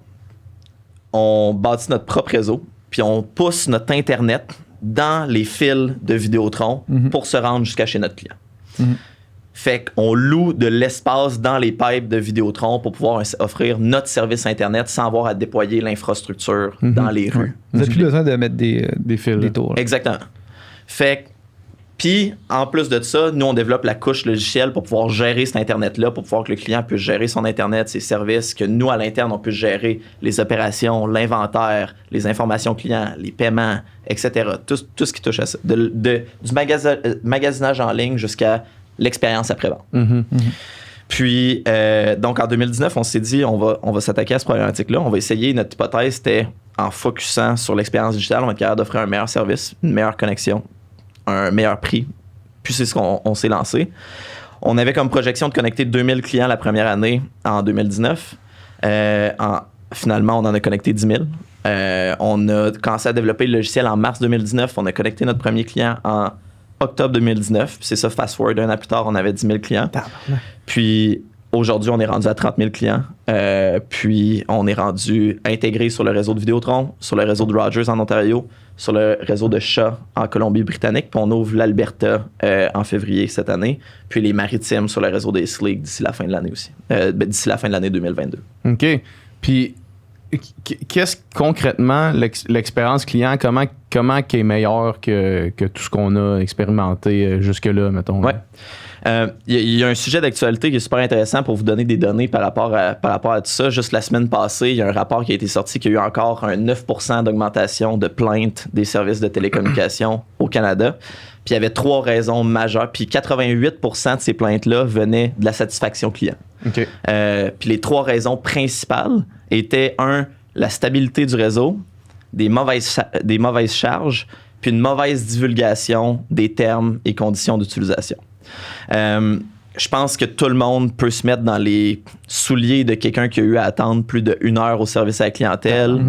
On bâtit notre propre réseau, puis on pousse notre Internet dans les fils de Vidéotron pour se rendre jusqu'à chez notre client. Fait qu'on loue de l'espace dans les pipes de Vidéotron pour pouvoir offrir notre service Internet sans avoir à déployer l'infrastructure dans les rues. Vous n'avez plus besoin de mettre des fils. Des tours. Là. Exactement. Fait que puis, en plus de ça, nous, on développe la couche logicielle pour pouvoir gérer cet Internet-là, pour pouvoir que le client puisse gérer son Internet, ses services, que nous, à l'interne, on puisse gérer les opérations, l'inventaire, les informations clients, les paiements, etc. Tout ce qui touche à ça. Du magasinage en ligne jusqu'à l'expérience après-vente. Puis, donc, en 2019, on s'est dit, on va s'attaquer à cette problématique-là. On va essayer, notre hypothèse, c'était en focusant sur l'expérience digitale, on va être capable d'offrir un meilleur service, une meilleure connexion, un meilleur prix. Puis c'est ce qu'on s'est lancé. On avait comme projection de connecter 2000 clients la première année en 2019. Finalement, on en a connecté 10 000. On a commencé à développer le logiciel en mars 2019. On a connecté notre premier client en octobre 2019. Puis c'est ça, fast forward, 1 an plus tard, on avait 10 000 clients. Puis aujourd'hui, on est rendu à 30 000 clients. Puis, on est rendu intégré sur le réseau de Vidéotron, sur le réseau de Rogers en Ontario, sur le réseau de Shaw en Colombie-Britannique. Puis, on ouvre l'Alberta en février cette année. Puis, les Maritimes sur le réseau des League d'ici la fin de l'année aussi. D'ici la fin de l'année 2022. OK. Puis, qu'est-ce concrètement l'expérience client, comment qui est meilleure que tout ce qu'on a expérimenté jusque-là, mettons? Ouais. Il y a un sujet d'actualité qui est super intéressant pour vous donner des données par rapport à tout ça. Juste la semaine passée, il y a un rapport qui a été sorti qui a eu encore un 9% d'augmentation de plaintes des services de télécommunications au Canada. Puis il y avait 3 raisons majeures. Puis 88% de ces plaintes-là venaient de la satisfaction client. OK. Puis les 3 raisons principales étaient, 1, la stabilité du réseau, des mauvaises charges, puis une mauvaise divulgation des termes et conditions d'utilisation. Je pense que tout le monde peut se mettre dans les souliers de quelqu'un qui a eu à attendre plus de 1 heure au service à la clientèle,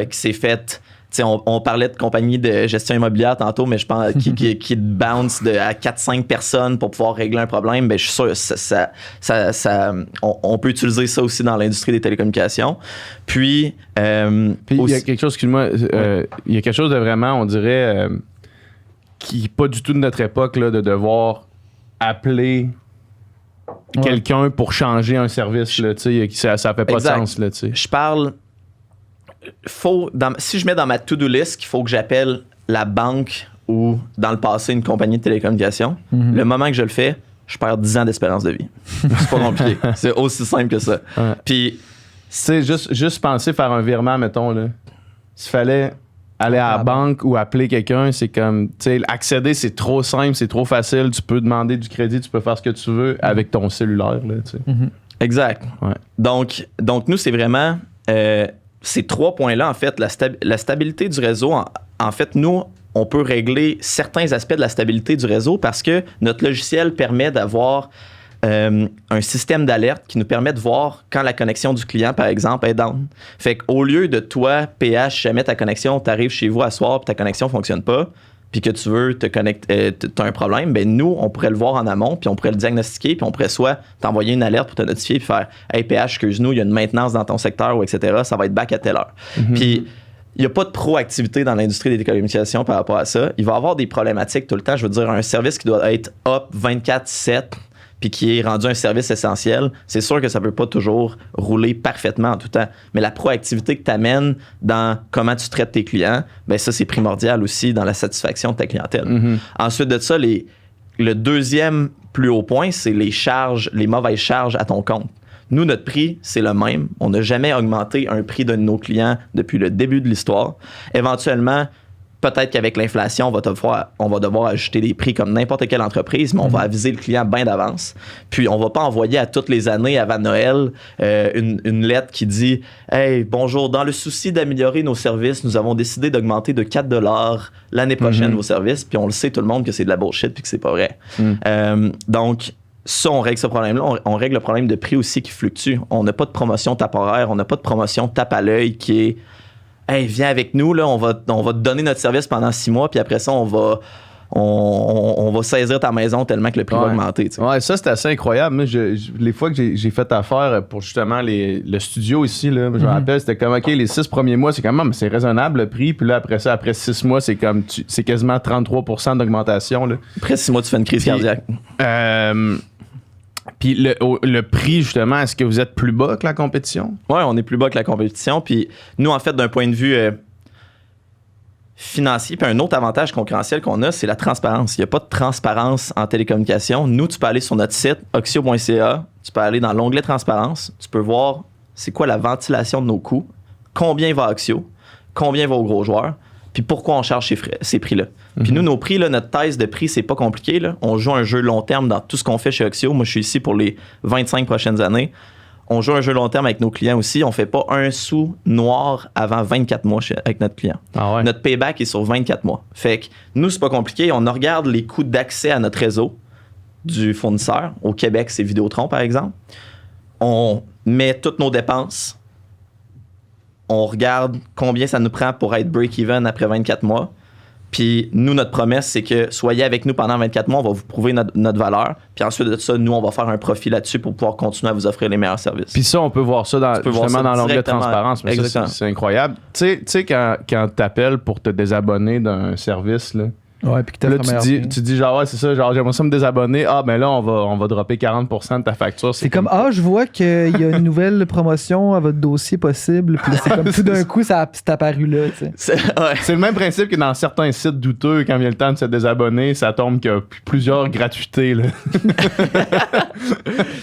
qui s'est fait... On parlait de compagnie de gestion immobilière tantôt, mais je pense qui bounce à 4-5 personnes pour pouvoir régler un problème. Ben, je suis sûr on peut utiliser ça aussi dans l'industrie des télécommunications. Puis il y a quelque chose, excuse-moi, il y a quelque chose de vraiment, on dirait, qui n'est pas du tout de notre époque, là, de devoir appeler quelqu'un pour changer un service. Là, ça fait pas de sens. Là, je parle... si je mets dans ma to-do list qu'il faut que j'appelle la banque ou dans le passé une compagnie de télécommunications, le moment que je le fais, je perds 10 ans d'espérance de vie. C'est pas compliqué. C'est aussi simple que ça. Ouais. Puis, c'est juste penser faire un virement, mettons, là. S'il fallait aller à la banque ou appeler quelqu'un, c'est comme, tu sais, accéder, c'est trop simple, c'est trop facile. Tu peux demander du crédit, tu peux faire ce que tu veux avec ton cellulaire, là, tu sais. Exact. Ouais. Donc, nous, c'est vraiment... ces 3 points-là, en fait, la stabilité du réseau, en fait, nous, on peut régler certains aspects de la stabilité du réseau parce que notre logiciel permet d'avoir un système d'alerte qui nous permet de voir quand la connexion du client, par exemple, est down. Fait qu'au lieu de toi, PH, jamais ta connexion, t'arrives chez vous à soir et ta connexion ne fonctionne pas, puis que tu veux te connecter, t'as un problème, ben nous, on pourrait le voir en amont, puis on pourrait le diagnostiquer, puis on pourrait soit t'envoyer une alerte pour te notifier, puis faire « Hey PH, excuse-nous, il y a une maintenance dans ton secteur, ou etc., ça va être back à telle heure. Puis il n'y a pas de proactivité dans l'industrie des télécommunications par rapport à ça. Il va y avoir des problématiques tout le temps. Je veux dire, un service qui doit être up 24/7, puis qui est rendu un service essentiel, c'est sûr que ça ne peut pas toujours rouler parfaitement en tout temps. Mais la proactivité que tu amènes dans comment tu traites tes clients, ben ça, c'est primordial aussi dans la satisfaction de ta clientèle. Ensuite de ça, le deuxième plus haut point, c'est les mauvaises charges à ton compte. Nous, notre prix, c'est le même. On n'a jamais augmenté un prix de nos clients depuis le début de l'histoire. Éventuellement, peut-être qu'avec l'inflation, on va devoir ajouter des prix comme n'importe quelle entreprise, mais on va aviser le client bien d'avance. Puis, on ne va pas envoyer à toutes les années avant Noël une lettre qui dit « Hey, bonjour, dans le souci d'améliorer nos services, nous avons décidé d'augmenter de 4$ l'année prochaine vos services. » Puis, on le sait tout le monde que c'est de la bullshit puis que c'est pas vrai. Donc, ça, on règle ce problème-là. On règle le problème de prix aussi qui fluctue. On n'a pas de promotion tape horaire, on n'a pas de promotion tape à l'œil qui est « Hey, viens avec nous, là, on va te donner notre service pendant 6 mois, puis après ça, on va saisir ta maison tellement que le prix va augmenter. » Ouais, ça, c'est assez incroyable. Moi, les fois que j'ai fait affaire pour justement le studio ici, là, je me rappelle, c'était comme, OK, les 6 premiers mois, c'est quand même, c'est raisonnable le prix. Puis là, après ça, après 6 mois, c'est comme, c'est quasiment 33% d'augmentation. Là. Après 6 mois, tu fais une crise cardiaque. Puis le prix, justement, est-ce que vous êtes plus bas que la compétition? Oui, on est plus bas que la compétition. Puis nous, en fait, d'un point de vue financier, puis un autre avantage concurrentiel qu'on a, c'est la transparence. Il n'y a pas de transparence en télécommunication. Nous, tu peux aller sur notre site, oxio.ca, tu peux aller dans l'onglet transparence, tu peux voir c'est quoi la ventilation de nos coûts, combien va Oxio, combien va aux gros joueurs, puis pourquoi on charge ces prix-là. Puis nous, nos prix, là, notre thèse de prix, c'est pas compliqué. Là. On joue un jeu long terme dans tout ce qu'on fait chez Oxio. Moi, je suis ici pour les 25 prochaines années. On joue un jeu long terme avec nos clients aussi. On fait pas un sou noir avant 24 mois avec notre client. Ah ouais. Notre payback est sur 24 mois. Fait que nous, c'est pas compliqué. On regarde les coûts d'accès à notre réseau du fournisseur. Au Québec, c'est Vidéotron, par exemple. On met toutes nos dépenses. On regarde combien ça nous prend pour être break-even après 24 mois. Puis nous, notre promesse, c'est que soyez avec nous pendant 24 mois, on va vous prouver notre valeur. Puis ensuite de ça, nous, on va faire un profit là-dessus pour pouvoir continuer à vous offrir les meilleurs services. Puis ça, on peut voir ça dans l'onglet de transparence. Mais ça, c'est incroyable. Tu sais, quand tu appelles pour te désabonner d'un service, là, ouais, puis que là, tu dis genre, ouais, c'est ça, genre, j'aimerais ça me désabonner. Ah, ben là, on va dropper 40% de ta facture. C'est comme, je vois qu'il y a une nouvelle promotion à votre dossier possible. Puis c'est comme tout d'un coup, c'est apparu là. C'est le même principe que dans certains sites douteux, quand vient le temps de se désabonner, ça tombe qu'il y a plusieurs gratuités. Là.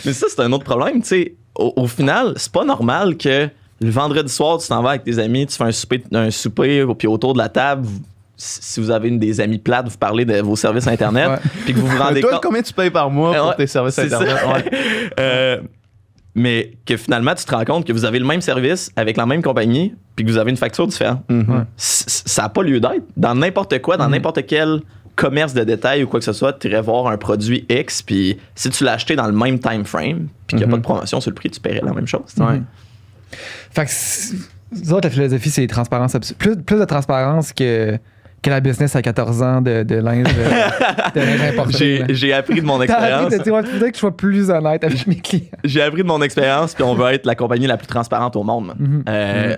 Mais ça, c'est un autre problème. Tu sais, au final, c'est pas normal que le vendredi soir, tu t'en vas avec tes amis, tu fais un souper, puis autour de la table, si vous avez des amis plates, vous parlez de vos services Internet, puis que vous vous rendez compte... Combien tu payes par mois pour tes services Internet? Mais que finalement, tu te rends compte que vous avez le même service avec la même compagnie, puis que vous avez une facture différente. Mm-hmm. Ça n'a pas lieu d'être. Dans n'importe quoi, dans n'importe quel commerce de détail ou quoi que ce soit, tu irais voir un produit X, puis si tu l'as acheté dans le même time frame, puis qu'il n'y a pas de promotion sur le prix, tu paierais la même chose. Fait que nous autres, la philosophie, c'est transparence plus de transparence que la business à 14 ans de linge importé. J'ai appris de mon expérience. Il faudrait que je sois plus honnête avec mes clients. J'ai appris de mon expérience, puis on veut être la compagnie la plus transparente au monde.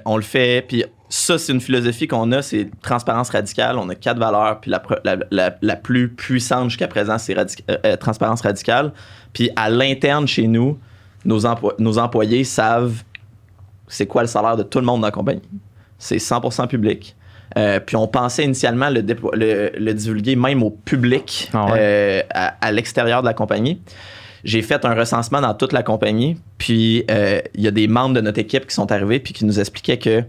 On le fait, puis ça, c'est une philosophie qu'on a, c'est transparence radicale. On a 4 valeurs, puis la plus puissante jusqu'à présent, c'est transparence radicale. Puis à l'interne, chez nous, nos employés savent c'est quoi le salaire de tout le monde dans la compagnie. C'est 100% public. Puis on pensait initialement le divulguer même au public à l'extérieur de la compagnie. J'ai fait un recensement dans toute la compagnie, puis il y a des membres de notre équipe qui sont arrivés puis qui nous expliquaient que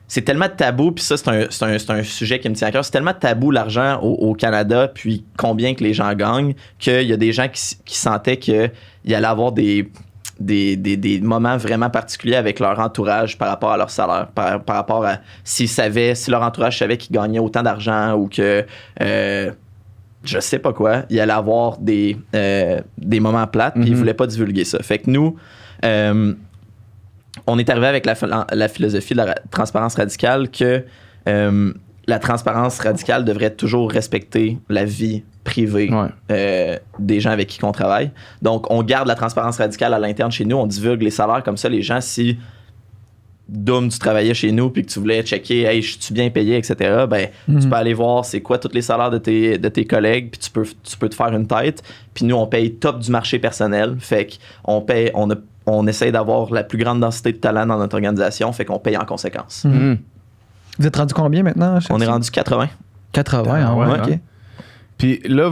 c'est tellement tabou, puis ça c'est un sujet qui me tient à cœur, c'est tellement tabou l'argent au Canada, puis combien que les gens gagnent, qu'il y a des gens qui sentaient qu'il allait avoir des moments vraiment particuliers avec leur entourage par rapport à leur salaire, par rapport à si leur entourage savait qu'ils gagnaient autant d'argent ou que je sais pas quoi, il allait avoir des moments plates, puis ils voulaient pas divulguer ça. Fait que nous, on est arrivé avec la philosophie de la transparence radicale que la transparence radicale devrait toujours respecter la vie privée des gens avec qui on travaille. Donc, on garde la transparence radicale à l'interne chez nous. On divulgue les salaires comme ça. Les gens, si tu travaillais chez nous puis que tu voulais checker, hey, je suis bien payé, etc., tu peux aller voir c'est quoi tous les salaires de tes collègues puis tu peux te faire une tête. Puis nous, on paye top du marché personnel. Fait qu'on essaye d'avoir la plus grande densité de talent dans notre organisation. Fait qu'on paye en conséquence. Vous êtes rendu combien maintenant? On est rendu 80. 80, OK. Puis là,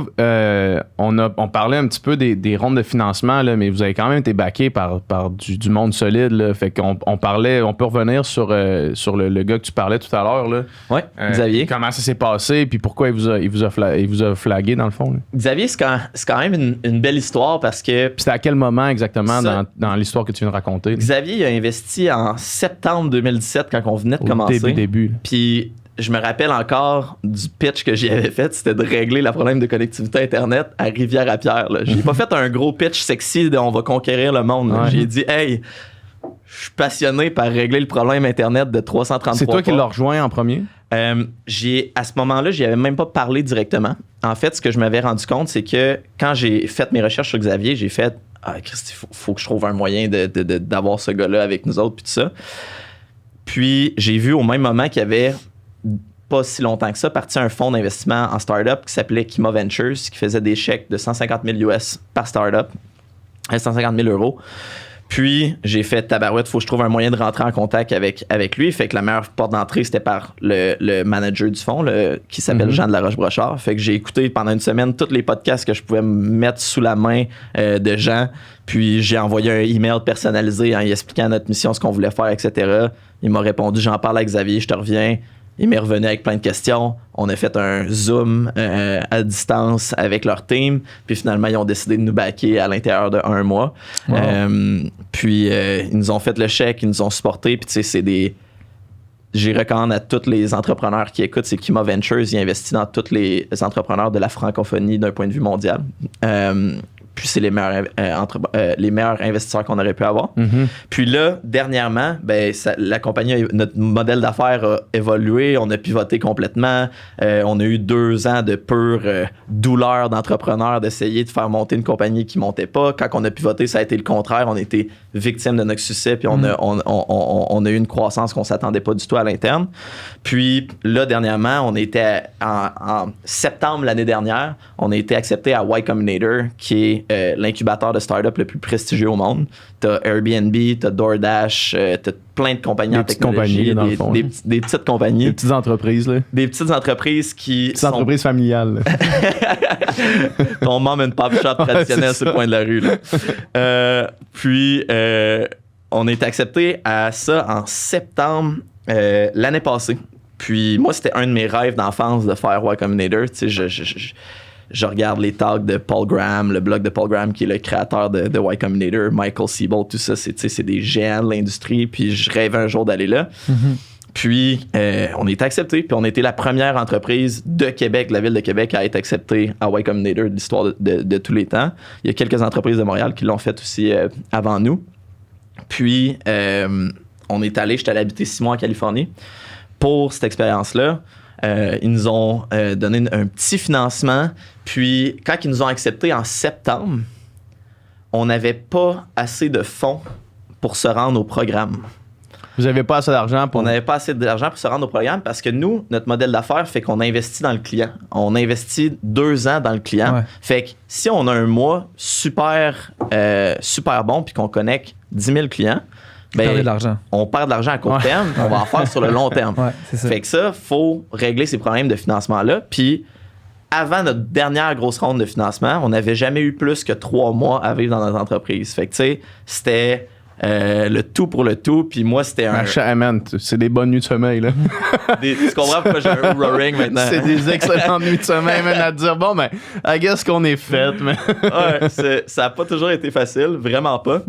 on parlait un petit peu des rondes de financement, là, mais vous avez quand même été backé par du monde solide. Là, fait qu'on on peut revenir sur le gars que tu parlais tout à l'heure. Là. Oui, Xavier. Comment ça s'est passé, puis pourquoi il vous a flagué dans le fond? Là. Xavier, c'est quand même une belle histoire parce que... Puis c'était à quel moment exactement dans l'histoire que tu viens de raconter? Là? Xavier, il a investi en septembre 2017 quand on venait de commencer. Début. Puis... je me rappelle encore du pitch que j'y avais fait, c'était de régler le problème de connectivité Internet à Rivière-à-Pierre. J'ai pas fait un gros pitch sexy de « on va conquérir le monde ». J'ai dit « hey, je suis passionné par régler le problème Internet de 333 ». C'est toi qui l'as rejoint en premier? À ce moment-là, j'y avais même pas parlé directement. En fait, ce que je m'avais rendu compte, c'est que quand j'ai fait mes recherches sur Xavier, j'ai fait « ah, Christy, faut que je trouve un moyen d'avoir ce gars-là avec nous autres » puis tout ça. Puis j'ai vu au même moment qu'il y avait... pas si longtemps que ça, parti un fonds d'investissement en start-up qui s'appelait Kima Ventures, qui faisait des chèques de 150 000 US par start-up, 150 000 euros. Puis, j'ai fait tabarouette, faut que je trouve un moyen de rentrer en contact avec lui. Fait que la meilleure porte d'entrée, c'était par le manager du fonds, qui s'appelle Jean de la Roche-Brochard. Fait que j'ai écouté pendant une semaine tous les podcasts que je pouvais mettre sous la main de Jean. Puis, j'ai envoyé un email personnalisé en y expliquant notre mission, ce qu'on voulait faire, etc. Il m'a répondu, j'en parle avec Xavier, je te reviens. Il m'est revenu avec plein de questions. On a fait un Zoom à distance avec leur team. Puis finalement, ils ont décidé de nous backer à l'intérieur de 1 mois. Wow. Puis ils nous ont fait le chèque, ils nous ont supportés. Puis tu sais, c'est des... J'y recommande à tous les entrepreneurs qui écoutent, c'est Kima Ventures. Il investit dans tous les entrepreneurs de la francophonie d'un point de vue mondial. puis c'est les meilleurs investisseurs qu'on aurait pu avoir. Puis là, dernièrement, la compagnie, notre modèle d'affaires a évolué, on a pivoté complètement, on a eu 2 ans de pure douleur d'entrepreneur d'essayer de faire monter une compagnie qui montait pas. Quand on a pivoté, ça a été le contraire, on a été victime de notre succès, puis on a eu une croissance qu'on s'attendait pas du tout à l'interne. Puis là, dernièrement, on était en septembre l'année dernière, on a été accepté à Y Combinator, qui est l'incubateur de start-up le plus prestigieux au monde. T'as Airbnb, t'as DoorDash, t'as plein de compagnies en technologie. Des petites compagnies. Des petites entreprises, là. Des petites entreprises qui sont... entreprises familiales. Ton mom and pop shop traditionnel sur le coin de la rue, là. Puis, on est accepté à ça en septembre l'année passée. Puis, moi, c'était un de mes rêves d'enfance de faire Y Combinator. Tu sais, je regarde les talks de Paul Graham, le blog de Paul Graham qui est le créateur de Y Combinator, Michael Siebold, tout ça, c'est des géants de l'industrie, puis je rêvais un jour d'aller là. Puis on est accepté, puis on a été la première entreprise de Québec, la ville de Québec, à être acceptée à Y Combinator de l'histoire de tous les temps. Il y a quelques entreprises de Montréal qui l'ont fait aussi avant nous. Puis j'étais allé habiter 6 mois en Californie pour cette expérience-là. Ils nous ont donné un petit financement. Puis, quand ils nous ont acceptés en septembre, on n'avait pas assez de fonds pour se rendre au programme. Vous n'avez pas assez d'argent pour... On n'avait pas assez d'argent pour se rendre au programme parce que nous, notre modèle d'affaires fait qu'on investit dans le client. On investit 2 ans dans le client. Ouais. Fait que si on a un mois super bon puis qu'on connecte 10 000 clients, on perd de l'argent à court terme, on va en faire sur le long terme. Ouais, c'est ça. Fait que ça, faut régler ces problèmes de financement-là. Puis, avant notre dernière grosse ronde de financement, on n'avait jamais eu plus que 3 mois à vivre dans notre entreprise. Fait que, tu sais, c'était le tout pour le tout. Puis moi, c'était c'est des bonnes nuits de sommeil, là. Tu comprends pourquoi j'ai un roaring maintenant? C'est des excellentes nuits de sommeil, même à dire, bon, ben, I guess qu'on est fait, mais... ça n'a pas toujours été facile, vraiment pas.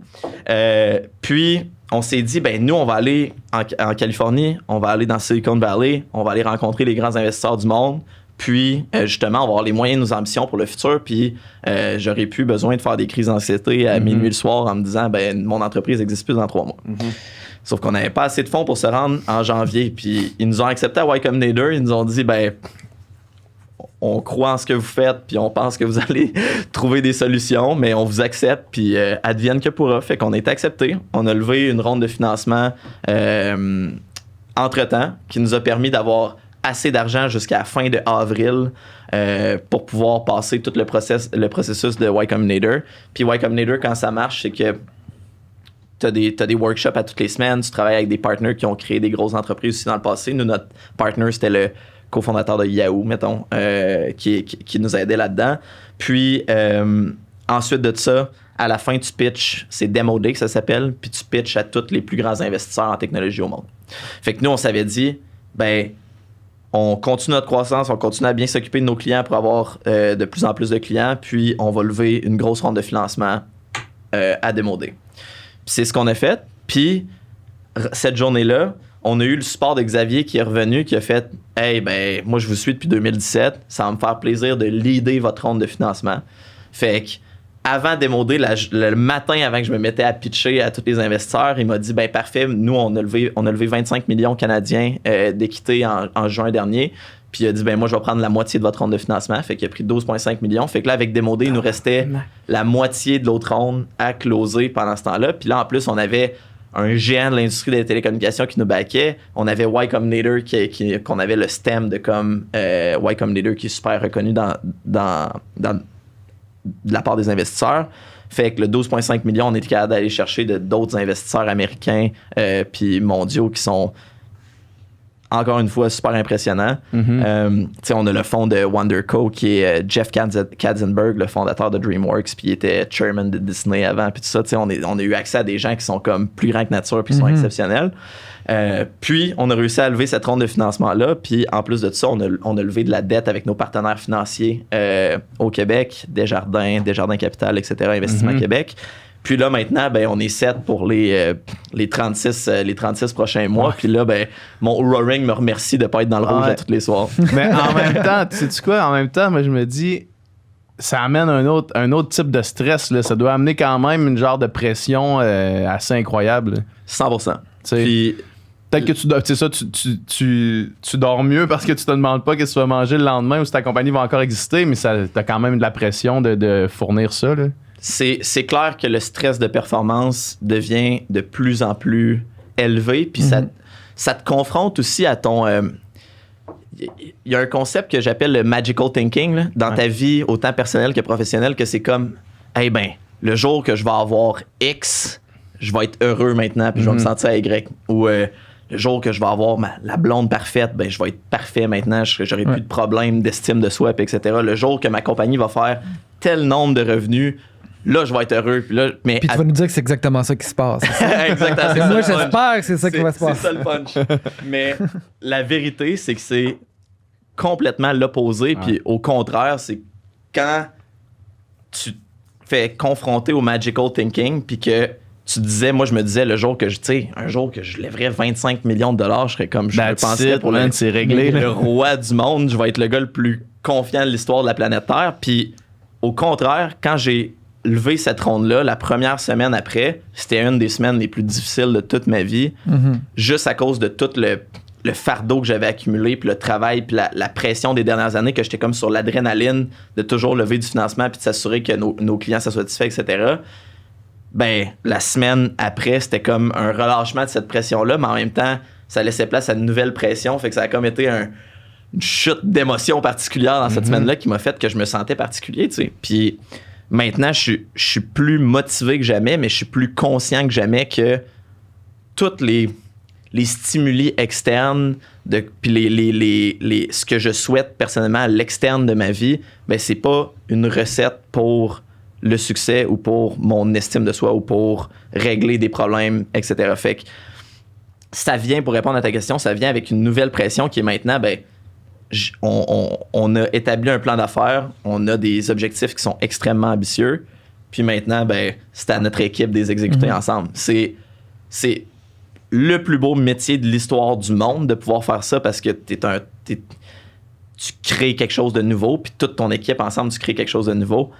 Puis... on s'est dit, nous, on va aller en Californie, on va aller dans Silicon Valley, on va aller rencontrer les grands investisseurs du monde, puis justement, on va avoir les moyens de nos ambitions pour le futur, puis j'aurais plus besoin de faire des crises d'anxiété à minuit le soir en me disant, mon entreprise n'existe plus dans 3 mois. Sauf qu'on n'avait pas assez de fonds pour se rendre en janvier, puis ils nous ont accepté à Y Combinator, ils nous ont dit, on croit en ce que vous faites, puis on pense que vous allez trouver des solutions, mais on vous accepte, puis advienne que pourra. Fait qu'on a été accepté. On a levé une ronde de financement entre-temps qui nous a permis d'avoir assez d'argent jusqu'à la fin de avril pour pouvoir passer tout le processus de Y Combinator. Puis Y Combinator, quand ça marche, c'est que t'as des workshops à toutes les semaines, tu travailles avec des partners qui ont créé des grosses entreprises aussi dans le passé. Nous, notre partner, c'était le cofondateur de Yahoo, mettons, qui nous a aidé là-dedans. Puis, ensuite de ça, à la fin, tu pitches, c'est Demo Day que ça s'appelle, puis tu pitches à tous les plus grands investisseurs en technologie au monde. Fait que nous, on s'avait dit, on continue notre croissance, on continue à bien s'occuper de nos clients pour avoir de plus en plus de clients, puis on va lever une grosse ronde de financement à Demo Day. Puis c'est ce qu'on a fait. Puis, cette journée-là, on a eu le support de Xavier qui est revenu, qui a fait « Hey, moi, je vous suis depuis 2017. Ça va me faire plaisir de leader votre ronde de financement. » Fait que, avant Demo Day, le matin, avant que je me mettais à pitcher à tous les investisseurs, il m'a dit « Parfait, nous, on a levé 25 millions canadiens d'équité en juin dernier. » Puis il a dit moi, je vais prendre la moitié de votre ronde de financement. Fait qu'il a pris 12,5 millions. Fait que là, avec Demo Day, il nous restait la moitié de l'autre ronde à closer pendant ce temps-là. Puis là, en plus, on avait un géant de l'industrie des télécommunications qui nous backait. On avait Y Combinator qu'on avait le stem de Y Combinator qui est super reconnu de la part des investisseurs. Fait que le 12,5 millions, on était capable d'aller chercher d'autres investisseurs américains puis mondiaux qui sont encore une fois super impressionnants. On a le fonds de WonderCo qui est Jeff Katzenberg, le fondateur de DreamWorks, puis il était chairman de Disney avant, puis tout ça. On a eu accès à des gens qui sont comme plus grands que nature, puis sont exceptionnels. Puis on a réussi à lever cette ronde de financement-là, puis en plus de ça, on a levé de la dette avec nos partenaires financiers au Québec, Desjardins Capital, etc., Investissement Québec. Puis là, maintenant, on est set pour les 36 prochains mois. Puis là, mon roaring me remercie de ne pas être dans le rouge à tous les soirs. Mais en même temps, tu sais quoi? En même temps, moi, je me dis, ça amène un autre type de stress. Là. Ça doit amener quand même une genre de pression assez incroyable. 100%. Puis, peut-être que tu dors mieux parce que tu te demandes pas qu'est-ce que tu vas manger le lendemain ou si ta compagnie va encore exister, mais t'as quand même de la pression de fournir ça. Là. C'est clair que le stress de performance devient de plus en plus élevé, puis ça te confronte aussi à ton... Il y a un concept que j'appelle le magical thinking là, dans ta vie, autant personnelle que professionnelle, que c'est comme, le jour que je vais avoir X, je vais être heureux maintenant, puis je vais me sentir à Y. Ou le jour que je vais avoir la blonde parfaite, je vais être parfait maintenant, j'aurai plus de problèmes d'estime de soi, etc. Le jour que ma compagnie va faire tel nombre de revenus, là, je vais être heureux. Puis tu vas nous dire que c'est exactement ça qui se passe. Exactement. Moi, j'espère que c'est ça qui va se passer. C'est ça le punch. Mais la vérité, c'est que c'est complètement l'opposé. Puis au contraire, c'est quand tu te fais confronter au magical thinking, puis que tu disais, moi, je me disais, un jour que je lèverais 25 millions de dollars, je serais comme, je pensais pour c'est réglé, le roi du monde, je vais être le gars le plus confiant de l'histoire de la planète Terre. Puis au contraire, quand j'ai levé cette ronde-là, la première semaine après, c'était une des semaines les plus difficiles de toute ma vie, juste à cause de tout le fardeau que j'avais accumulé, puis le travail, puis la pression des dernières années, que j'étais comme sur l'adrénaline de toujours lever du financement, puis de s'assurer que nos clients soient satisfaits, etc. La semaine après, c'était comme un relâchement de cette pression-là, mais en même temps, ça laissait place à une nouvelle pression, fait que ça a comme été une chute d'émotion particulière dans cette semaine-là qui m'a fait que je me sentais particulier, tu sais. Puis maintenant, je suis plus motivé que jamais, mais je suis plus conscient que jamais que tous les stimuli externes, puis ce que je souhaite personnellement à l'externe de ma vie, c'est pas une recette pour le succès ou pour mon estime de soi ou pour régler des problèmes, etc. Fait que ça vient, pour répondre à ta question, ça vient avec une nouvelle pression qui est maintenant, on a établi un plan d'affaires, on a des objectifs qui sont extrêmement ambitieux, puis maintenant, c'est à notre équipe de les exécuter ensemble. C'est le plus beau métier de l'histoire du monde de pouvoir faire ça parce que tu crées quelque chose de nouveau, puis toute ton équipe ensemble, tu crées quelque chose de nouveau.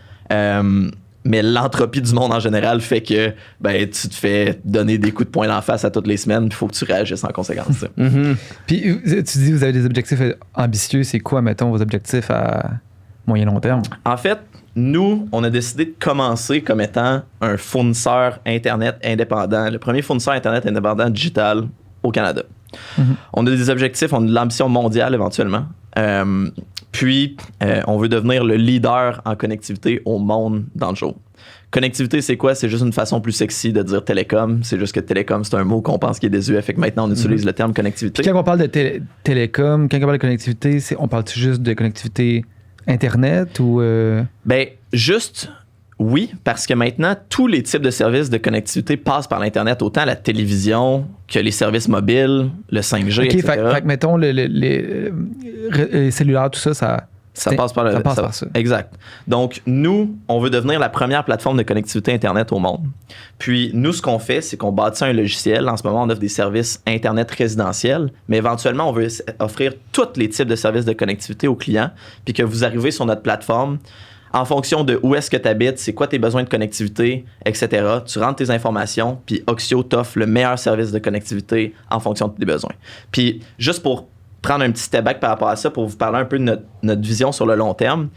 Mais l'entropie du monde en général fait que tu te fais donner des coups de poing d'en face à toutes les semaines, il faut que tu réagisses en conséquence. Puis tu dis vous avez des objectifs ambitieux, c'est quoi, mettons, vos objectifs à moyen long terme? En fait, nous, on a décidé de commencer comme étant un fournisseur Internet indépendant, le premier fournisseur Internet indépendant digital au Canada. On a des objectifs, on a de l'ambition mondiale éventuellement. Puis, on veut devenir le leader en connectivité au monde dans le show. Connectivité, c'est quoi? C'est juste une façon plus sexy de dire télécom. C'est juste que télécom, c'est un mot qu'on pense qui est désuet. Fait que maintenant, on utilise le terme connectivité. Puis quand on parle de télécom, quand on parle de connectivité, on parle-tu juste de connectivité Internet ou... Juste... Oui, parce que maintenant, tous les types de services de connectivité passent par l'Internet, autant la télévision que les services mobiles, le 5G, etc. Fait que mettons, les cellulaires, tout ça, ça passe par ça. Exact. Donc, nous, on veut devenir la première plateforme de connectivité Internet au monde. Puis, nous, ce qu'on fait, c'est qu'on bâtit un logiciel. En ce moment, on offre des services Internet résidentiels, mais éventuellement, on veut offrir tous les types de services de connectivité aux clients, puis que vous arrivez sur notre plateforme, en fonction de où est-ce que tu habites, c'est quoi tes besoins de connectivité, etc. Tu rentres tes informations, puis Oxio t'offre le meilleur service de connectivité en fonction de tes besoins. Puis, juste pour prendre un petit step back par rapport à ça, pour vous parler un peu de notre vision sur le long terme,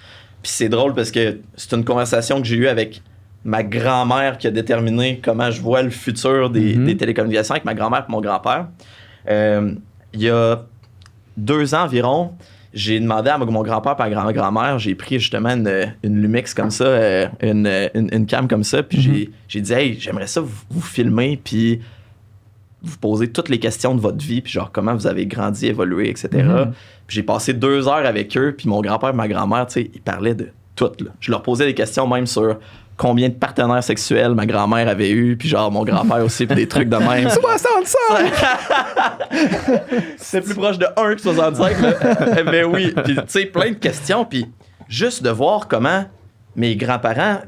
puis c'est drôle parce que c'est une conversation que j'ai eue avec ma grand-mère qui a déterminé comment je vois le futur des télécommunications avec ma grand-mère et mon grand-père. Il y a 2 ans environ, j'ai demandé à mon grand-père et à ma grand-mère, j'ai pris justement une Lumix comme ça, une cam comme ça, puis j'ai dit « Hey, j'aimerais ça vous filmer, puis vous poser toutes les questions de votre vie, puis genre comment vous avez grandi, évolué, etc. » Puis j'ai passé 2 heures avec eux, puis mon grand-père et ma grand-mère, tu sais, ils parlaient de tout. Là. Je leur posais des questions même sur combien de partenaires sexuels ma grand-mère avait eu, puis genre mon grand-père aussi, puis des trucs de même. 65! C'est plus proche de 1 que 65, là. Mais oui, puis tu sais, plein de questions, puis juste de voir comment mes grands-parents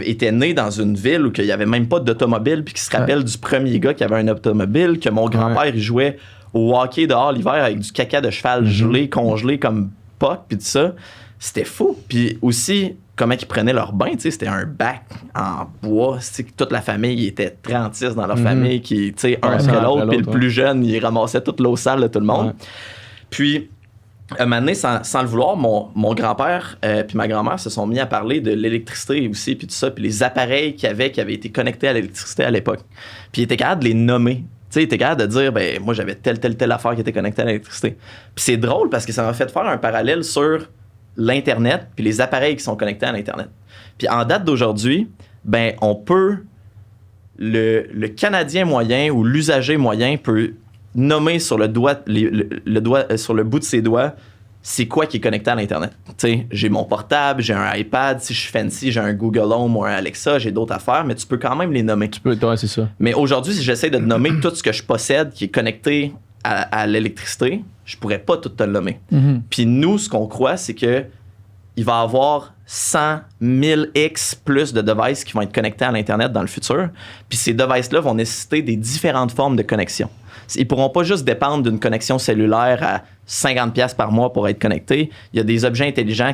étaient nés dans une ville où il n'y avait même pas d'automobile, puis qui se rappellent du premier gars qui avait un automobile, que mon grand-père, il jouait au hockey dehors l'hiver avec du caca de cheval gelé, congelé comme pot, puis tout ça. C'était fou. Puis aussi, comment ils prenaient leur bain, tu sais, c'était un bac en bois, tu sais, toute la famille était 36 dans leur famille, qui, tu sais, un après l'autre, puis le plus jeune, il ramassait toute l'eau sale de tout le monde. Ouais. Puis, un moment donné, sans le vouloir, mon grand-père puis ma grand-mère se sont mis à parler de l'électricité aussi, puis tout ça, puis les appareils qui avaient été connectés à l'électricité à l'époque. Puis ils étaient capables de les nommer. Tu sais, ils étaient capables de dire, ben moi, j'avais telle affaire qui était connectée à l'électricité. Puis c'est drôle parce que ça m'a fait faire un parallèle sur l'Internet puis les appareils qui sont connectés à l'Internet. Puis en date d'aujourd'hui, ben on peut... Le Canadien moyen ou l'usager moyen peut nommer sur le doigt, sur le bout de ses doigts, c'est quoi qui est connecté à l'Internet. Tu sais, j'ai mon portable, j'ai un iPad, si je suis fancy, j'ai un Google Home ou un Alexa, j'ai d'autres affaires, mais tu peux quand même les nommer. Tu peux, ouais, c'est ça. Mais aujourd'hui, si j'essaie de nommer tout ce que je possède qui est connecté à l'électricité, je pourrais pas tout te le nommer. Mm-hmm. Puis nous, ce qu'on croit, c'est que il va y avoir 100 000x plus de devices qui vont être connectés à l'Internet dans le futur. Puis ces devices-là vont nécessiter des différentes formes de connexion. Ils pourront pas juste dépendre d'une connexion cellulaire à 50$ par mois pour être connectés. Il y a des objets intelligents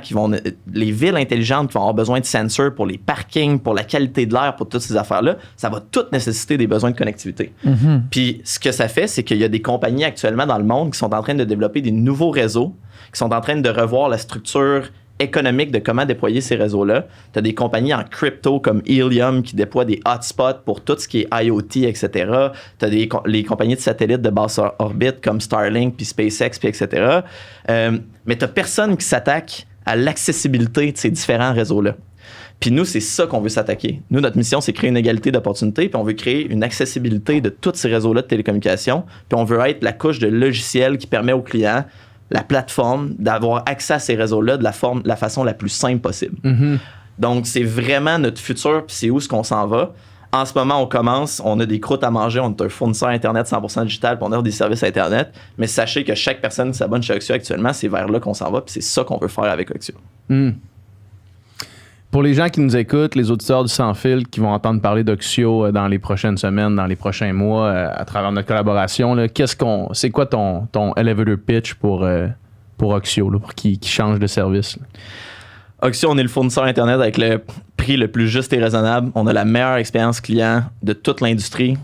les villes intelligentes qui vont avoir besoin de sensors pour les parkings, pour la qualité de l'air, pour toutes ces affaires-là. Ça va tout nécessiter des besoins de connectivité. Mm-hmm. Puis ce que ça fait, c'est qu'il y a des compagnies actuellement dans le monde qui sont en train de développer des nouveaux réseaux, qui sont en train de revoir la structure économique de comment déployer ces réseaux-là. Tu as des compagnies en crypto comme Helium qui déploient des hotspots pour tout ce qui est IoT, etc. Tu as les compagnies de satellites de basse orbite comme Starlink, puis SpaceX, puis etc. Mais tu n'as personne qui s'attaque à l'accessibilité de ces différents réseaux-là. Puis nous, c'est ça qu'on veut s'attaquer. Nous, notre mission, c'est créer une égalité d'opportunités, puis on veut créer une accessibilité de tous ces réseaux-là de télécommunications, puis on veut être la couche de logiciel qui permet aux clients la plateforme, d'avoir accès à ces réseaux-là de la façon la plus simple possible. Mm-hmm. Donc, c'est vraiment notre futur, puis c'est où ce qu'on s'en va. En ce moment, on commence, on a des croûtes à manger, on est un fournisseur Internet 100% digital, puis on offre des services Internet, mais sachez que chaque personne qui s'abonne chez Oxio actuellement, c'est vers là qu'on s'en va, puis c'est ça qu'on veut faire avec Oxio. Mm. Pour les gens qui nous écoutent, les auditeurs du Sans Fil qui vont entendre parler d'Oxio dans les prochaines semaines, dans les prochains mois, à travers notre collaboration, là, c'est quoi ton elevator pitch pour Oxio, là, pour qui change de service? Là? Oxio, on est le fournisseur Internet avec le prix le plus juste et raisonnable. On a la meilleure expérience client de toute l'industrie.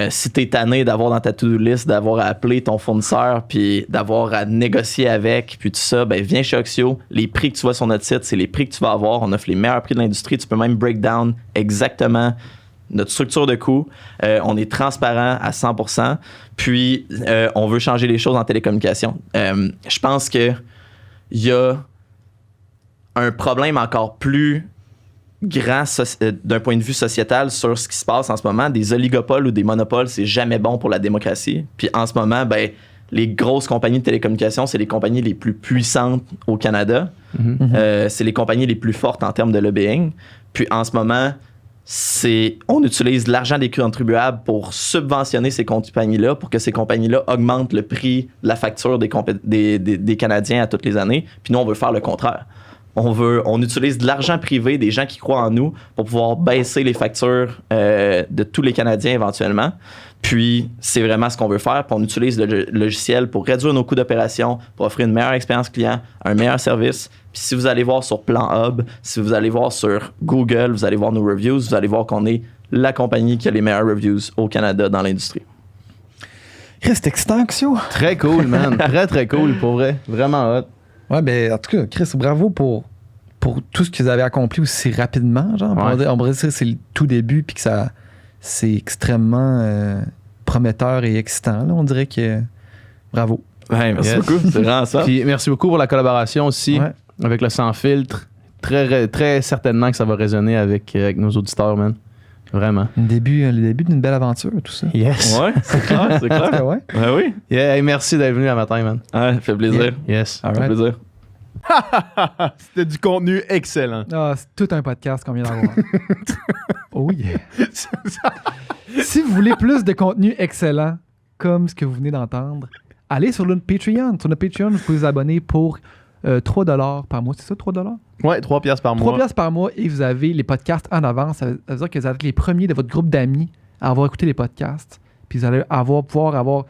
Si t'es tanné d'avoir dans ta to-do list, d'avoir à appeler ton fournisseur, puis d'avoir à négocier avec, puis tout ça, ben viens chez Oxio. Les prix que tu vois sur notre site, c'est les prix que tu vas avoir. On offre les meilleurs prix de l'industrie. Tu peux même break down exactement notre structure de coûts. On est transparent à 100%. Puis, on veut changer les choses en télécommunication. Je pense que il y a un problème encore plus grand d'un point de vue sociétal sur ce qui se passe en ce moment. Des oligopoles ou des monopoles, c'est jamais bon pour la démocratie. Puis en ce moment, ben, les grosses compagnies de télécommunications, c'est les compagnies les plus puissantes au Canada. Mm-hmm. C'est les compagnies les plus fortes en termes de lobbying. Puis en ce moment, on utilise l'argent des contribuables pour subventionner ces compagnies-là, pour que ces compagnies-là augmentent le prix de la facture des Canadiens à toutes les années. Puis nous, on veut faire le contraire. On utilise de l'argent privé des gens qui croient en nous pour pouvoir baisser les factures de tous les Canadiens éventuellement. Puis, c'est vraiment ce qu'on veut faire. Puis, on utilise le logiciel pour réduire nos coûts d'opération, pour offrir une meilleure expérience client, un meilleur service. Puis, si vous allez voir sur Plan Hub, si vous allez voir sur Google, vous allez voir nos reviews, vous allez voir qu'on est la compagnie qui a les meilleures reviews au Canada dans l'industrie. Chris, t'es excitant, Oxio. Très cool, man. Très, très cool, pour vrai. Vraiment hot. Ouais, ben, en tout cas, Chris, bravo pour tout ce que vous avez accompli aussi rapidement. Genre, ouais. On pourrait dire que c'est le tout début puis que c'est extrêmement prometteur et excitant. Là. On dirait que bravo. Ouais, merci beaucoup. C'est vraiment ça. Puis merci beaucoup pour la collaboration aussi avec le Sans Filtre. Très, très certainement que ça va résonner avec nos auditeurs, man. Vraiment. Le début d'une belle aventure, tout ça. Yes. Ouais, c'est clair, c'est clair. Ouais. Ben oui. Yeah, hey, merci d'être venu à matin, man. Ouais, ça fait plaisir. Yeah. Yes. Ça fait plaisir. C'était du contenu excellent. Ah, c'est tout un podcast qu'on vient d'avoir. Oh yeah. Si vous voulez plus de contenu excellent, comme ce que vous venez d'entendre, allez sur notre Patreon. Sur notre Patreon, vous pouvez vous abonner pour $3 par mois. C'est ça, $3? Ouais, $3 par mois. $3 par mois et vous avez les podcasts en avance. Ça veut dire que vous êtes les premiers de votre groupe d'amis à avoir écouté les podcasts. Puis vous allez pouvoir avoir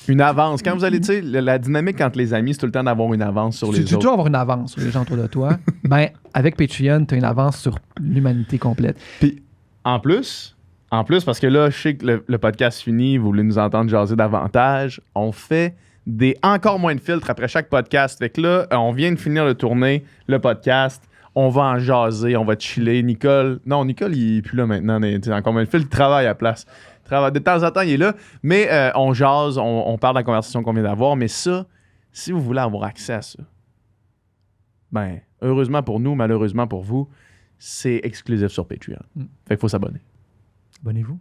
Une avance. Quand vous allez, tu sais, la dynamique entre les amis, c'est tout le temps d'avoir une avance sur les Tu autres. veux toujours avoir une avance sur les gens autour de toi. Ben, avec Patreon, tu as une avance sur l'humanité complète. Puis, en plus, parce que là, je sais que le podcast finit, vous voulez nous entendre jaser davantage, on fait encore moins de filtres après chaque podcast. Fait que là, on vient de finir de tourner le podcast. On va en jaser, on va chiller. Nicole, il est plus là maintenant. Encore moins de filtres, il travaille à la place. De temps en temps, il est là. Mais on jase, on parle de la conversation qu'on vient d'avoir. Mais ça, si vous voulez avoir accès à ça, ben, heureusement pour nous, malheureusement pour vous, c'est exclusif sur Patreon. Fait qu'il faut s'abonner. Abonnez-vous.